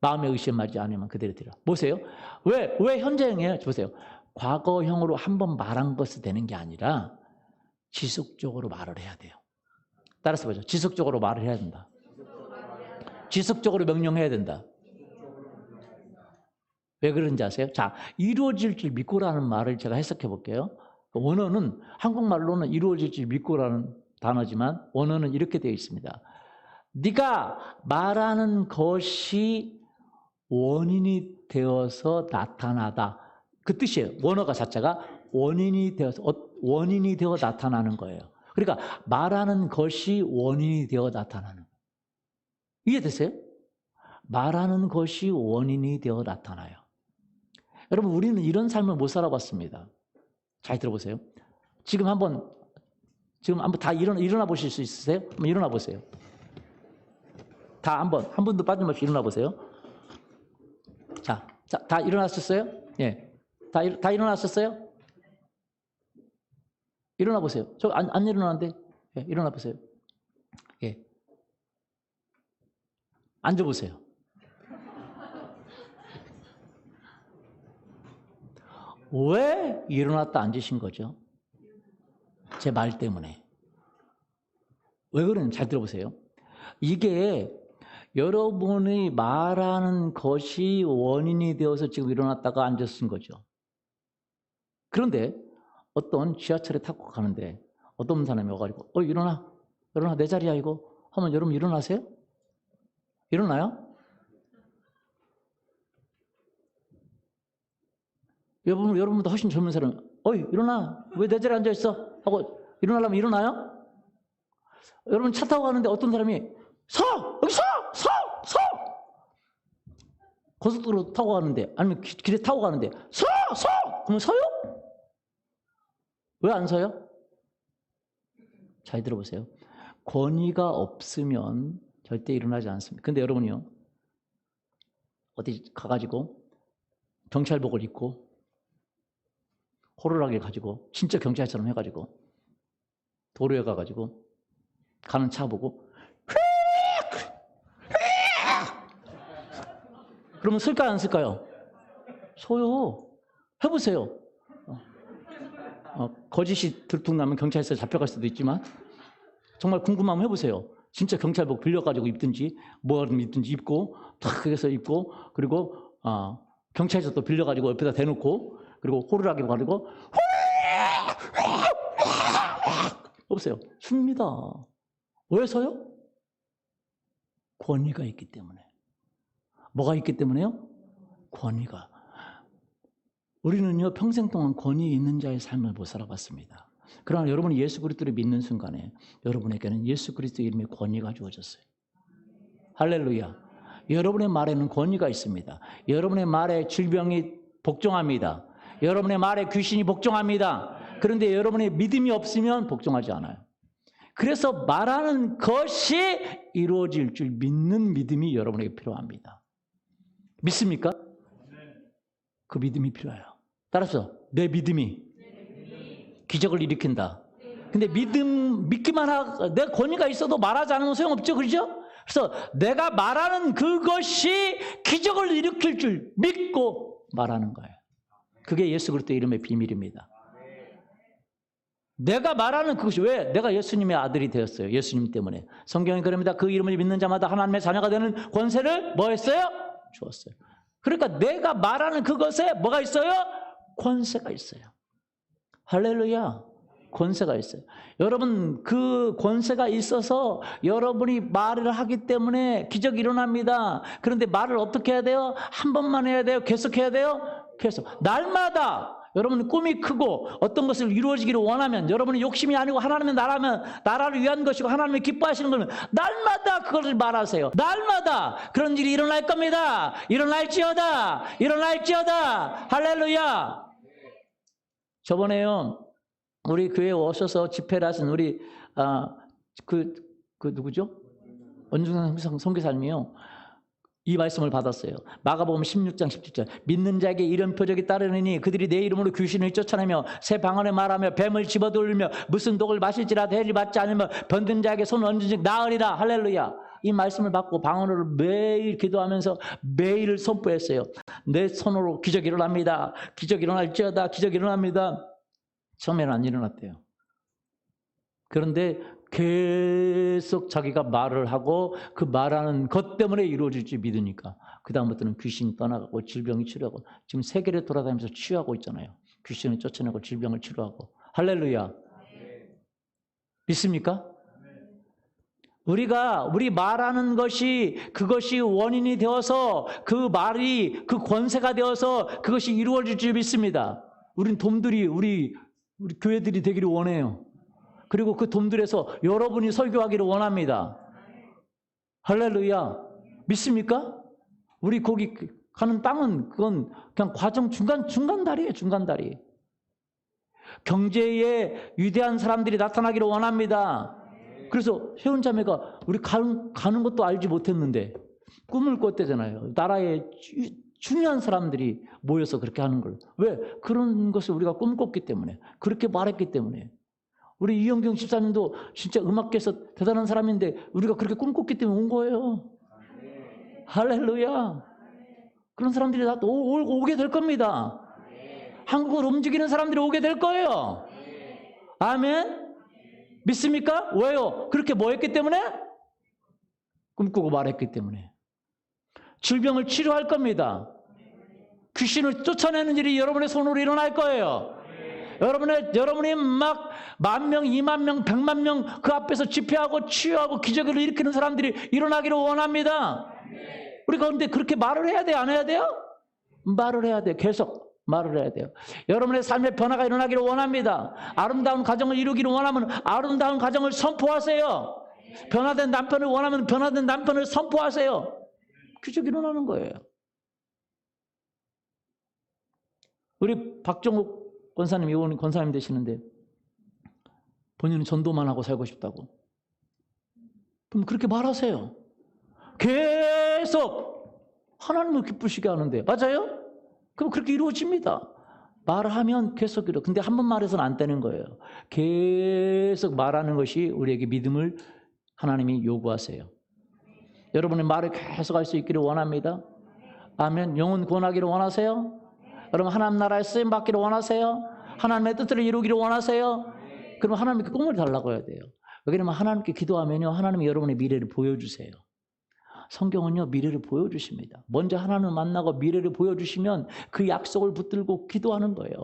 마음에 의심하지 않으면 그대로 되라. 보세요. 왜 현재형이에요? 보세요. 과거형으로 한번 말한 것이 되는 게 아니라 지속적으로 말을 해야 돼요. 따라서 보죠. 지속적으로 말을 해야 된다. 지속적으로 명령해야 된다. 왜 그런지 아세요? 자, 이루어질 줄 믿고라는 말을 제가 해석해 볼게요. 원어는 한국말로는 이루어질 줄 믿고라는 단어지만 원어는 이렇게 되어 있습니다. 네가 말하는 것이 원인이 되어서 나타나다. 그 뜻이에요. 원어가 자체가 원인이 되어 나타나는 거예요. 그러니까 말하는 것이 원인이 되어 나타나는 거예요. 이해되세요? 말하는 것이 원인이 되어 나타나요. 여러분, 우리는 이런 삶을 못 살아봤습니다. 잘 들어보세요. 지금 한번 다 일어나 보실 수 있으세요? 한번 일어나 보세요. 다 한 분도 빠짐없이 일어나 보세요. 자, 다 일어났었어요? 예. 다 일어났었어요? 일어나 보세요. 저 안 일어나는데? 예, 일어나 보세요. 예. 앉아 보세요. 왜 일어났다 앉으신 거죠? 제 말 때문에. 왜 그러는지 잘 들어보세요. 이게 여러분이 말하는 것이 원인이 되어서 지금 일어났다가 앉으신 거죠. 그런데 어떤 지하철에 타고 가는데 어떤 사람이 와가지고 일어나 내 자리야 이거 하면 여러분 일어나세요? 일어나요? 여러분보다 훨씬 젊은 사람 일어나 왜 내 자리에 앉아있어? 하고 일어나려면 일어나요? 여러분 차 타고 가는데 어떤 사람이 여기 서! 고속도로 타고 가는데 아니면 길에 타고 가는데 서! 그러면 서요? 왜 안 서요? 잘 들어보세요. 권위가 없으면 절대 일어나지 않습니다. 근데 여러분이요, 어디 가가지고 경찰복을 입고 호루라기 가지고 진짜 경찰처럼 해가지고 도로에 가가지고 가는 차 보고 그러면 쓸까요 안 쓸까요? 서요. 해보세요. 거짓이 들통나면 경찰서에 잡혀갈 수도 있지만 정말 궁금하면 해보세요. 진짜 경찰복 빌려가지고 입든지 뭐든 입든지 입고 탁 해서 입고 그리고 경찰서 또 빌려가지고 옆에다 대놓고 그리고 호루라기 가지고 없어요. 씁니다. 왜 서요? 권위가 있기 때문에. 뭐가 있기 때문에요? 권위가. 우리는요 평생 동안 권위 있는 자의 삶을 못 살아봤습니다. 그러나 여러분이 예수 그리스도를 믿는 순간에 여러분에게는 예수 그리스도의 이름의 권위가 주어졌어요. 할렐루야. 여러분의 말에는 권위가 있습니다. 여러분의 말에 질병이 복종합니다. 여러분의 말에 귀신이 복종합니다. 그런데 여러분의 믿음이 없으면 복종하지 않아요. 그래서 말하는 것이 이루어질 줄 믿는 믿음이 여러분에게 필요합니다. 믿습니까? 그 믿음이 필요해요. 따라서 내 믿음이 기적을 일으킨다. 근데 믿기만 하고 내 권위가 있어도 말하지 않으면 소용없죠. 그렇죠? 그래서 내가 말하는 그것이 기적을 일으킬 줄 믿고 말하는 거예요. 그게 예수 그리스도의 이름의 비밀입니다. 내가 말하는 그것이 왜? 내가 예수님의 아들이 되었어요. 예수님 때문에. 성경이 그럽니다. 그 이름을 믿는 자마다 하나님의 자녀가 되는 권세를 뭐 했어요? 주었어요. 그러니까 내가 말하는 그것에 뭐가 있어요? 권세가 있어요. 할렐루야. 권세가 있어요. 여러분 그 권세가 있어서 여러분이 말을 하기 때문에 기적이 일어납니다. 그런데 말을 어떻게 해야 돼요? 한 번만 해야 돼요? 계속 해야 돼요? 계속. 날마다 여러분 꿈이 크고 어떤 것을 이루어지기를 원하면 여러분의 욕심이 아니고 하나님의 나라를 위한 것이고 하나님이 기뻐하시는 거는 날마다 그것을 말하세요. 날마다 그런 일이 일어날 겁니다. 일어날지어다. 일어날지어다. 할렐루야. 저번에요. 우리 교회에 오셔서 집회를 하신 우리 누구죠? 원중상 선교사님이요. 이 말씀을 받았어요. 마가복음 16장 17절. 믿는 자에게 이런 표적이 따르느니 그들이 내 이름으로 귀신을 쫓아내며 새 방언에 말하며 뱀을 집어돌리며 무슨 독을 마실지라도 해를 받지 않으며 병든 자에게 손을 얹은즉 나으리라. 할렐루야. 이 말씀을 받고 방언으로 매일 기도하면서 매일 선포했어요. 내 손으로 기적이 일어납니다. 기적이 일어날지어다. 기적이 일어납니다. 처음에는 안 일어났대요. 그런데 계속 자기가 말을 하고 그 말하는 것 때문에 이루어질 줄 믿으니까 그 다음부터는 귀신이 떠나가고 질병이 치료하고 지금 세계를 돌아다니면서 치유하고 있잖아요. 귀신을 쫓아내고 질병을 치료하고. 할렐루야. 믿습니까? 우리 말하는 것이 그것이 원인이 되어서 그 말이 그 권세가 되어서 그것이 이루어질 줄 믿습니다. 우린 돔들이 우리 교회들이 되기를 원해요. 그리고 그 돔들에서 여러분이 설교하기를 원합니다. 할렐루야. 믿습니까? 우리 거기 가는 땅은 그건 그냥 과정 중간다리예요. 중간다리. 경제에 위대한 사람들이 나타나기를 원합니다. 그래서 혜원자매가 우리 가는 것도 알지 못했는데 꿈을 꿨대잖아요. 나라에 중요한 사람들이 모여서 그렇게 하는 걸. 왜? 그런 것을 우리가 꿈꿨기 때문에. 그렇게 말했기 때문에. 우리 이영경 집사님도 진짜 음악계에서 대단한 사람인데 우리가 그렇게 꿈꿨기 때문에 온 거예요. 할렐루야. 그런 사람들이 다 오게 될 겁니다. 한국을 움직이는 사람들이 오게 될 거예요. 아멘. 믿습니까? 왜요? 그렇게 뭐 했기 때문에? 꿈꾸고 말했기 때문에. 질병을 치료할 겁니다. 귀신을 쫓아내는 일이 여러분의 손으로 일어날 거예요. 여러분이 막 10,000명, 20,000명, 1,000,000명 그 앞에서 집회하고 치유하고 기적을 일으키는 사람들이 일어나기를 원합니다. 우리가 그런데 그렇게 말을 해야 돼요? 안 해야 돼요? 말을 해야 돼요. 계속 말을 해야 돼요. 여러분의 삶의 변화가 일어나기를 원합니다. 아름다운 가정을 이루기를 원하면 아름다운 가정을 선포하세요. 변화된 남편을 원하면 변화된 남편을 선포하세요. 기적이 일어나는 거예요. 우리 박정욱 권사님, 이번 권사님 되시는데 본인은 전도만 하고 살고 싶다고. 그럼 그렇게 말하세요. 계속 하나님을 기쁘시게 하는데. 맞아요? 그럼 그렇게 이루어집니다. 말하면 계속 이루어. 근데 한 번 말해서는 안 되는 거예요. 계속 말하는 것이 우리에게 믿음을 하나님이 요구하세요. 여러분의 말을 계속 할 수 있기를 원합니다. 아멘. 영혼 구원하기를 원하세요? 여러분 하나님 나라에 쓰임 받기를 원하세요? 하나님의 뜻을 이루기를 원하세요? 그럼 하나님께 꿈을 달라고 해야 돼요. 왜냐하면 하나님께 기도하면요, 하나님이 여러분의 미래를 보여주세요. 성경은요, 미래를 보여주십니다. 먼저 하나님을 만나고 미래를 보여주시면 그 약속을 붙들고 기도하는 거예요.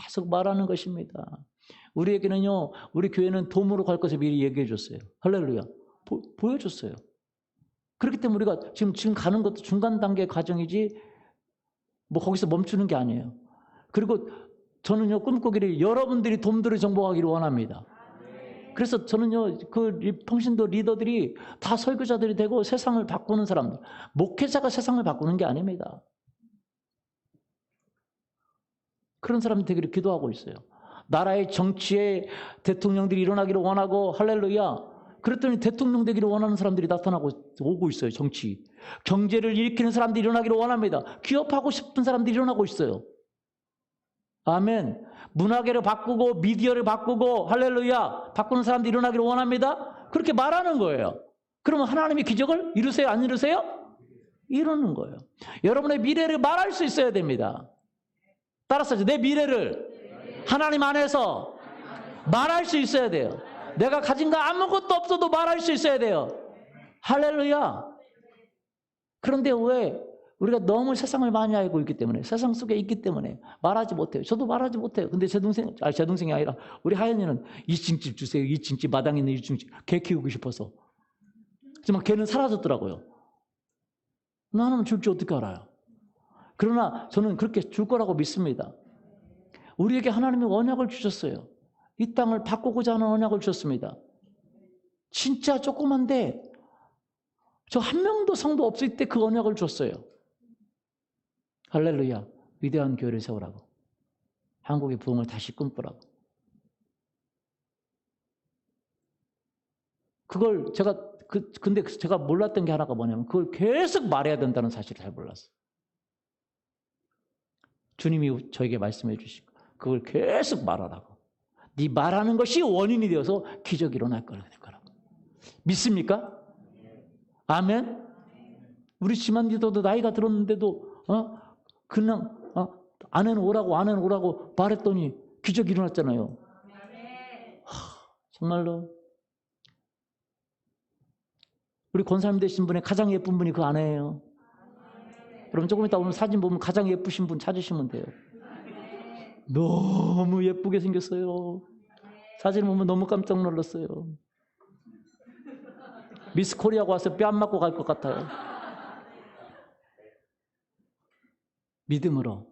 계속 말하는 것입니다. 우리에게는요, 우리 교회는 돔으로 갈 것을 미리 얘기해 줬어요. 할렐루야. 보여줬어요. 그렇기 때문에 우리가 지금 가는 것도 중간 단계 과정이지 뭐 거기서 멈추는 게 아니에요. 그리고 저는요, 꿈꾸기를 여러분들이 돔들을 정복하기를 원합니다. 그래서 저는요, 그 평신도 리더들이 다 설교자들이 되고 세상을 바꾸는 사람들. 목회자가 세상을 바꾸는 게 아닙니다. 그런 사람이 되기를 기도하고 있어요. 나라의 정치에 대통령들이 일어나기를 원하고, 할렐루야. 그랬더니 대통령 되기를 원하는 사람들이 나타나고 오고 있어요. 정치. 경제를 일으키는 사람들이 일어나기를 원합니다. 기업하고 싶은 사람들이 일어나고 있어요. 아멘. 문화계를 바꾸고 미디어를 바꾸고 할렐루야 바꾸는 사람들이 일어나기를 원합니다. 그렇게 말하는 거예요. 그러면 하나님이 기적을 이루세요? 안 이루세요? 이루는 거예요. 여러분의 미래를 말할 수 있어야 됩니다. 따라서 내 미래를 하나님 안에서 말할 수 있어야 돼요. 내가 가진 거 아무것도 없어도 말할 수 있어야 돼요. 할렐루야. 그런데 왜 우리가 너무 세상을 많이 알고 있기 때문에, 세상 속에 있기 때문에 말하지 못해요. 저도 말하지 못해요. 근데 제 동생이 아니라 우리 하연이는 2층집 주세요. 2층집, 마당에 있는 2층집. 개 키우고 싶어서. 하지만 개는 사라졌더라고요. 나는 줄 줄 어떻게 알아요? 그러나 저는 그렇게 줄 거라고 믿습니다. 우리에게 하나님이 언약을 주셨어요. 이 땅을 바꾸고자 하는 언약을 주셨습니다. 진짜 조그만데 저 한 명도 성도 없을 때 그 언약을 줬어요. 할렐루야. 위대한 교회를 세우라고. 한국의 부흥을 다시 꿈꾸라고. 그걸 근데 제가 몰랐던 게 하나가 뭐냐면 그걸 계속 말해야 된다는 사실을 잘 몰랐어요. 주님이 저에게 말씀해 주시고 그걸 계속 말하라고. 네 말하는 것이 원인이 되어서 기적이 일어날 거라고. 믿습니까? 아멘? 우리 집안 리더도 나이가 들었는데도 그냥 아내는 오라고 말했더니 기적이 일어났잖아요. 정말로 우리 권사님 되신 분의 가장 예쁜 분이 그 아내예요. 여러분 조금 이따 오늘 사진 보면 가장 예쁘신 분 찾으시면 돼요. 너무 예쁘게 생겼어요. 사진 보면 너무 깜짝 놀랐어요. 미스 코리아가 와서 뺨 맞고 갈 것 같아요. 믿음으로.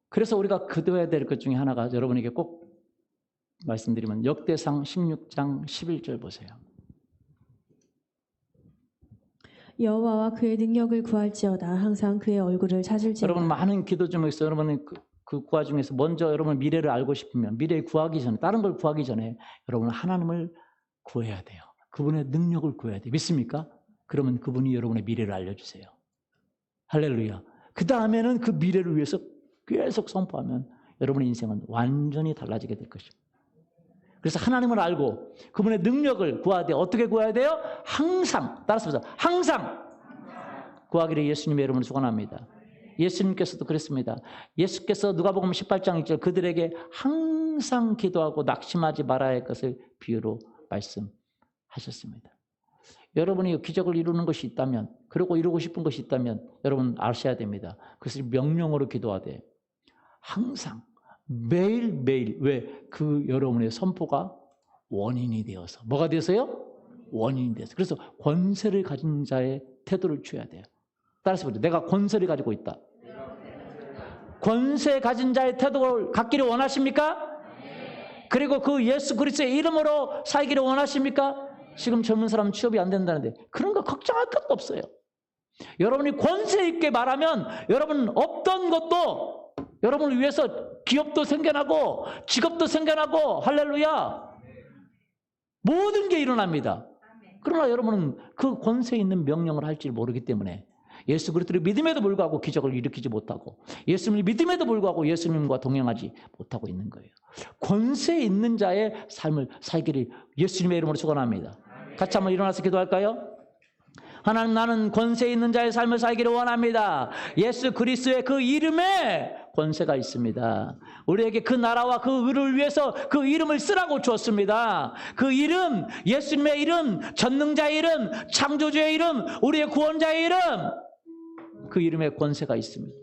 그래서 우리가 기도해야 될 것 중에 하나가 여러분에게 꼭 말씀드리면 역대상 16장 11절 보세요. 여호와와 그의 능력을 구할지어다. 항상 그의 얼굴을 찾을지어다. 여러분 많은 기도 중에서 여러분은 그 구하 중에서 먼저 여러분 미래를 알고 싶으면 미래 구하기 전에 다른 걸 구하기 전에 여러분은 하나님을 구해야 돼요. 그분의 능력을 구해야 돼요. 믿습니까? 그러면 그분이 여러분의 미래를 알려주세요. 할렐루야. 그 다음에는 그 미래를 위해서 계속 선포하면 여러분의 인생은 완전히 달라지게 될 것입니다. 그래서 하나님을 알고 그분의 능력을 구해야 돼요. 어떻게 구해야 돼요? 항상, 따라서 보세요. 항상 구하기를 예수님의 이름으로 축원합니다. 예수님께서도 그랬습니다. 예수께서 누가복음 18장 1절 그들에게 항상 기도하고 낙심하지 말아야 할 것을 비유로 말씀하셨습니다. 여러분이 기적을 이루는 것이 있다면 그리고 이루고 싶은 것이 있다면 여러분 아셔야 됩니다. 그것을 명령으로 기도하되 항상 매일매일 왜? 그 여러분의 선포가 원인이 되어서 뭐가 되어서요? 원인이 되어서. 그래서 권세를 가진 자의 태도를 취해야 돼요. 따라서 보죠. 내가 권세를 가지고 있다. 권세 가진 자의 태도를 갖기를 원하십니까? 그리고 그 예수 그리스도의 이름으로 살기를 원하십니까? 지금 젊은 사람은 취업이 안 된다는데 그런 거 걱정할 것도 없어요. 여러분이 권세 있게 말하면 여러분 없던 것도 여러분을 위해서 기업도 생겨나고 직업도 생겨나고 할렐루야 모든 게 일어납니다. 그러나 여러분은 그 권세 있는 명령을 할지 모르기 때문에 예수 그리스도를 믿음에도 불구하고 기적을 일으키지 못하고 예수님을 믿음에도 불구하고 예수님과 동행하지 못하고 있는 거예요. 권세 있는 자의 삶을 살기를 예수님의 이름으로 축원합니다. 같이 한번 일어나서 기도할까요? 하나님 나는 권세 있는 자의 삶을 살기를 원합니다. 예수 그리스도의 그 이름에 권세가 있습니다. 우리에게 그 나라와 그 의를 위해서 그 이름을 쓰라고 주었습니다. 그 이름, 예수님의 이름, 전능자의 이름, 창조주의 이름, 우리의 구원자의 이름, 그 이름에 권세가 있습니다.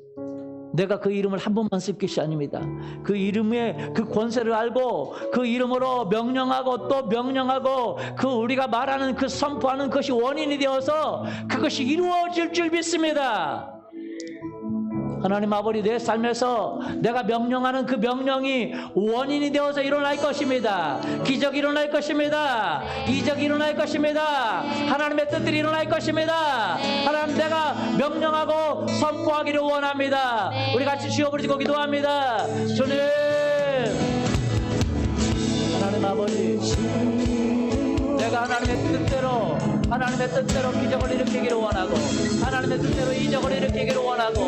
내가 그 이름을 한 번만 쓸 것이 아닙니다. 그 이름의 그 권세를 알고 그 이름으로 명령하고 또 명령하고 그 우리가 말하는 그 선포하는 것이 원인이 되어서 그것이 이루어질 줄 믿습니다. 하나님 아버지 내 삶에서 내가 명령하는 그 명령이 원인이 되어서 일어날 것입니다. 기적이 일어날 것입니다. 이적이 일어날 것입니다. 하나님의 뜻들이 일어날 것입니다. 하나님 내가 명령하고 선포하기를 원합니다. 우리 같이 주여 부르시고 기도합니다. 주님 하나님 아버지 내가 하나님의 뜻대로 기적을 일으키기를 원하고 하나님의 뜻대로 이적을 일으키기를 원하고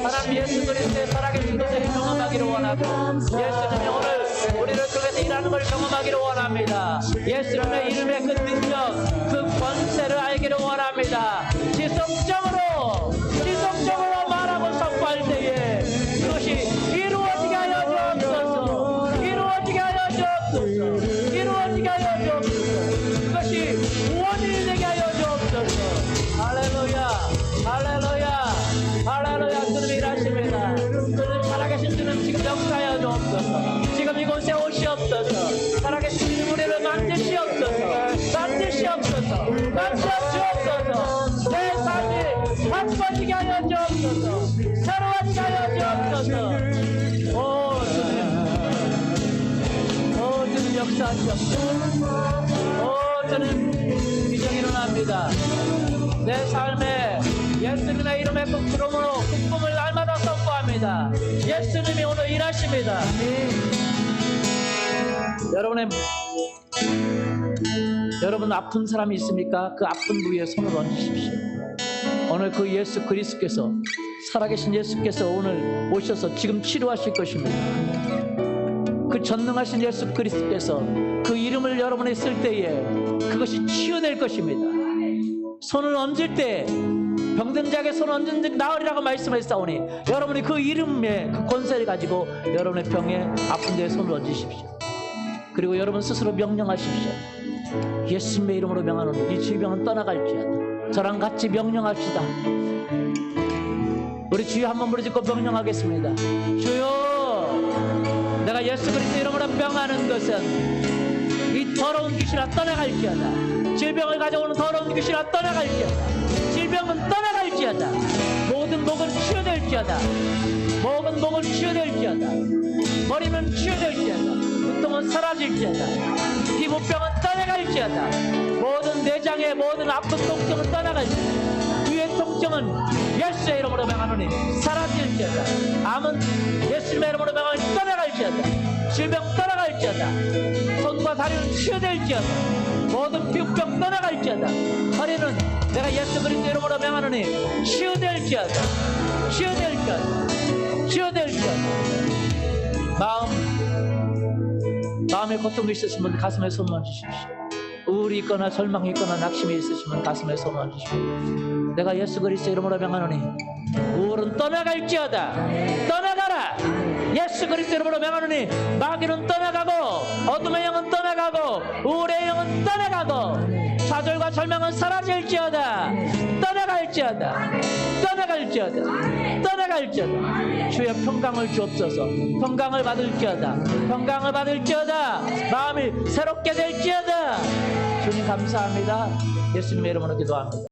하나님 예수 그리스도의 살아계신 것을 경험하기를 원하고 예수님이 오늘 우리를 통해서 일하는 걸 경험하기를 원합니다. 예수님의 이름의 그 능력 그 권세를 알기를 원합니다. 지속적으로 말하고 선포할 때에 그것이 이루어지게 하여 주옵소서. 이루어지게 하여 주옵소서. 이루어지게 하여 주옵소서. 그것이 원인이 되게 하여 주옵소서. 할렐루야 할렐루야 할렐루야. 주님 일하십니다. 주님 살아계신 주님 지금 역사하여 주옵소서. 지금 이곳에 오시옵소서. 살아계신 주님 우리를 만드시옵소서. 만드시옵소서. 만드시옵소서. 내 삶이 바꿔지게 하여 주옵소서. 새로워지게 하여 주옵소서. 역사하시옵소서. 저는 기적이 일어납니다. 내 삶에 예수님의 이름의 그 구름으로 그 꿈을 날마다 선포합니다. 예수님이 오늘 일하십니다. 여러분 아픈 사람이 있습니까? 그 아픈 부위에 손을 얹으십시오. 오늘 그 예수 그리스도께서, 살아계신 예수께서 오늘 오셔서 지금 치료하실 것입니다. 그 전능하신 예수 그리스도께서 그 이름을 여러분이 쓸 때에 그것이 치유될 것입니다. 손을 얹을 때 병든 자에게 손을 얹은 즉 나으리라고 말씀하셨사오니, 여러분이 그 이름의 그 권세를 가지고 여러분의 병에 아픈 데에 손을 얹으십시오. 그리고 여러분 스스로 명령하십시오. 예수님의 이름으로 명하노니 이 질병은 떠나갈지어다. 저랑 같이 명령합시다. 우리 주여 한번 부르짖고 명령하겠습니다. 주여, 내가 예수 그리스도 이름으로 명하는 것은 이 더러운 귀신아 떠나갈지어다. 질병을 가져오는 더러운 귀신아 떠나갈지어다. 질병은 떠나갈지어다. 모든 목은 치유될지어다. 목은 치유될지어다. 머리는 치유될지어다. 두통은 사라질지어다. 피부병은 떠나갈지어다. 모든 내장의 모든 아픈 통증은 떠나갈지어다. 위의 통증은 예수의 이름으로 명하노니 사라질지어다. 암은 예수님의 이름으로 명하노니 떠나갈지어다. 질병 떠나갈지어다. 손과 다리는 치유될지어다. 모든 피부병 떠나갈지어다. 허리는 내가 예수 그리스도 이름으로 명하노니 치유될지어다. 마음에 고통이 있으시면 가슴에 손 얹으십시오. 우울이 있거나 절망이 있거나 낙심이 있으시면 가슴에 손 얹으십시오. 내가 예수 그리스도 이름으로 명하노니 우울은 떠나갈지어다. 떠나가라. 예수 그리스도 이름으로 명하노니 마귀는 떠나가고 어둠의 영은 떠나가고 우울의 영은 떠나가고 좌절과 절망은 사라질지어다. 떠나갈지어다. 주여 평강을 주옵소서. 평강을 받을지어다. 마음이 새롭게 될지어다. 주님 감사합니다. 예수님의 이름으로 기도합니다.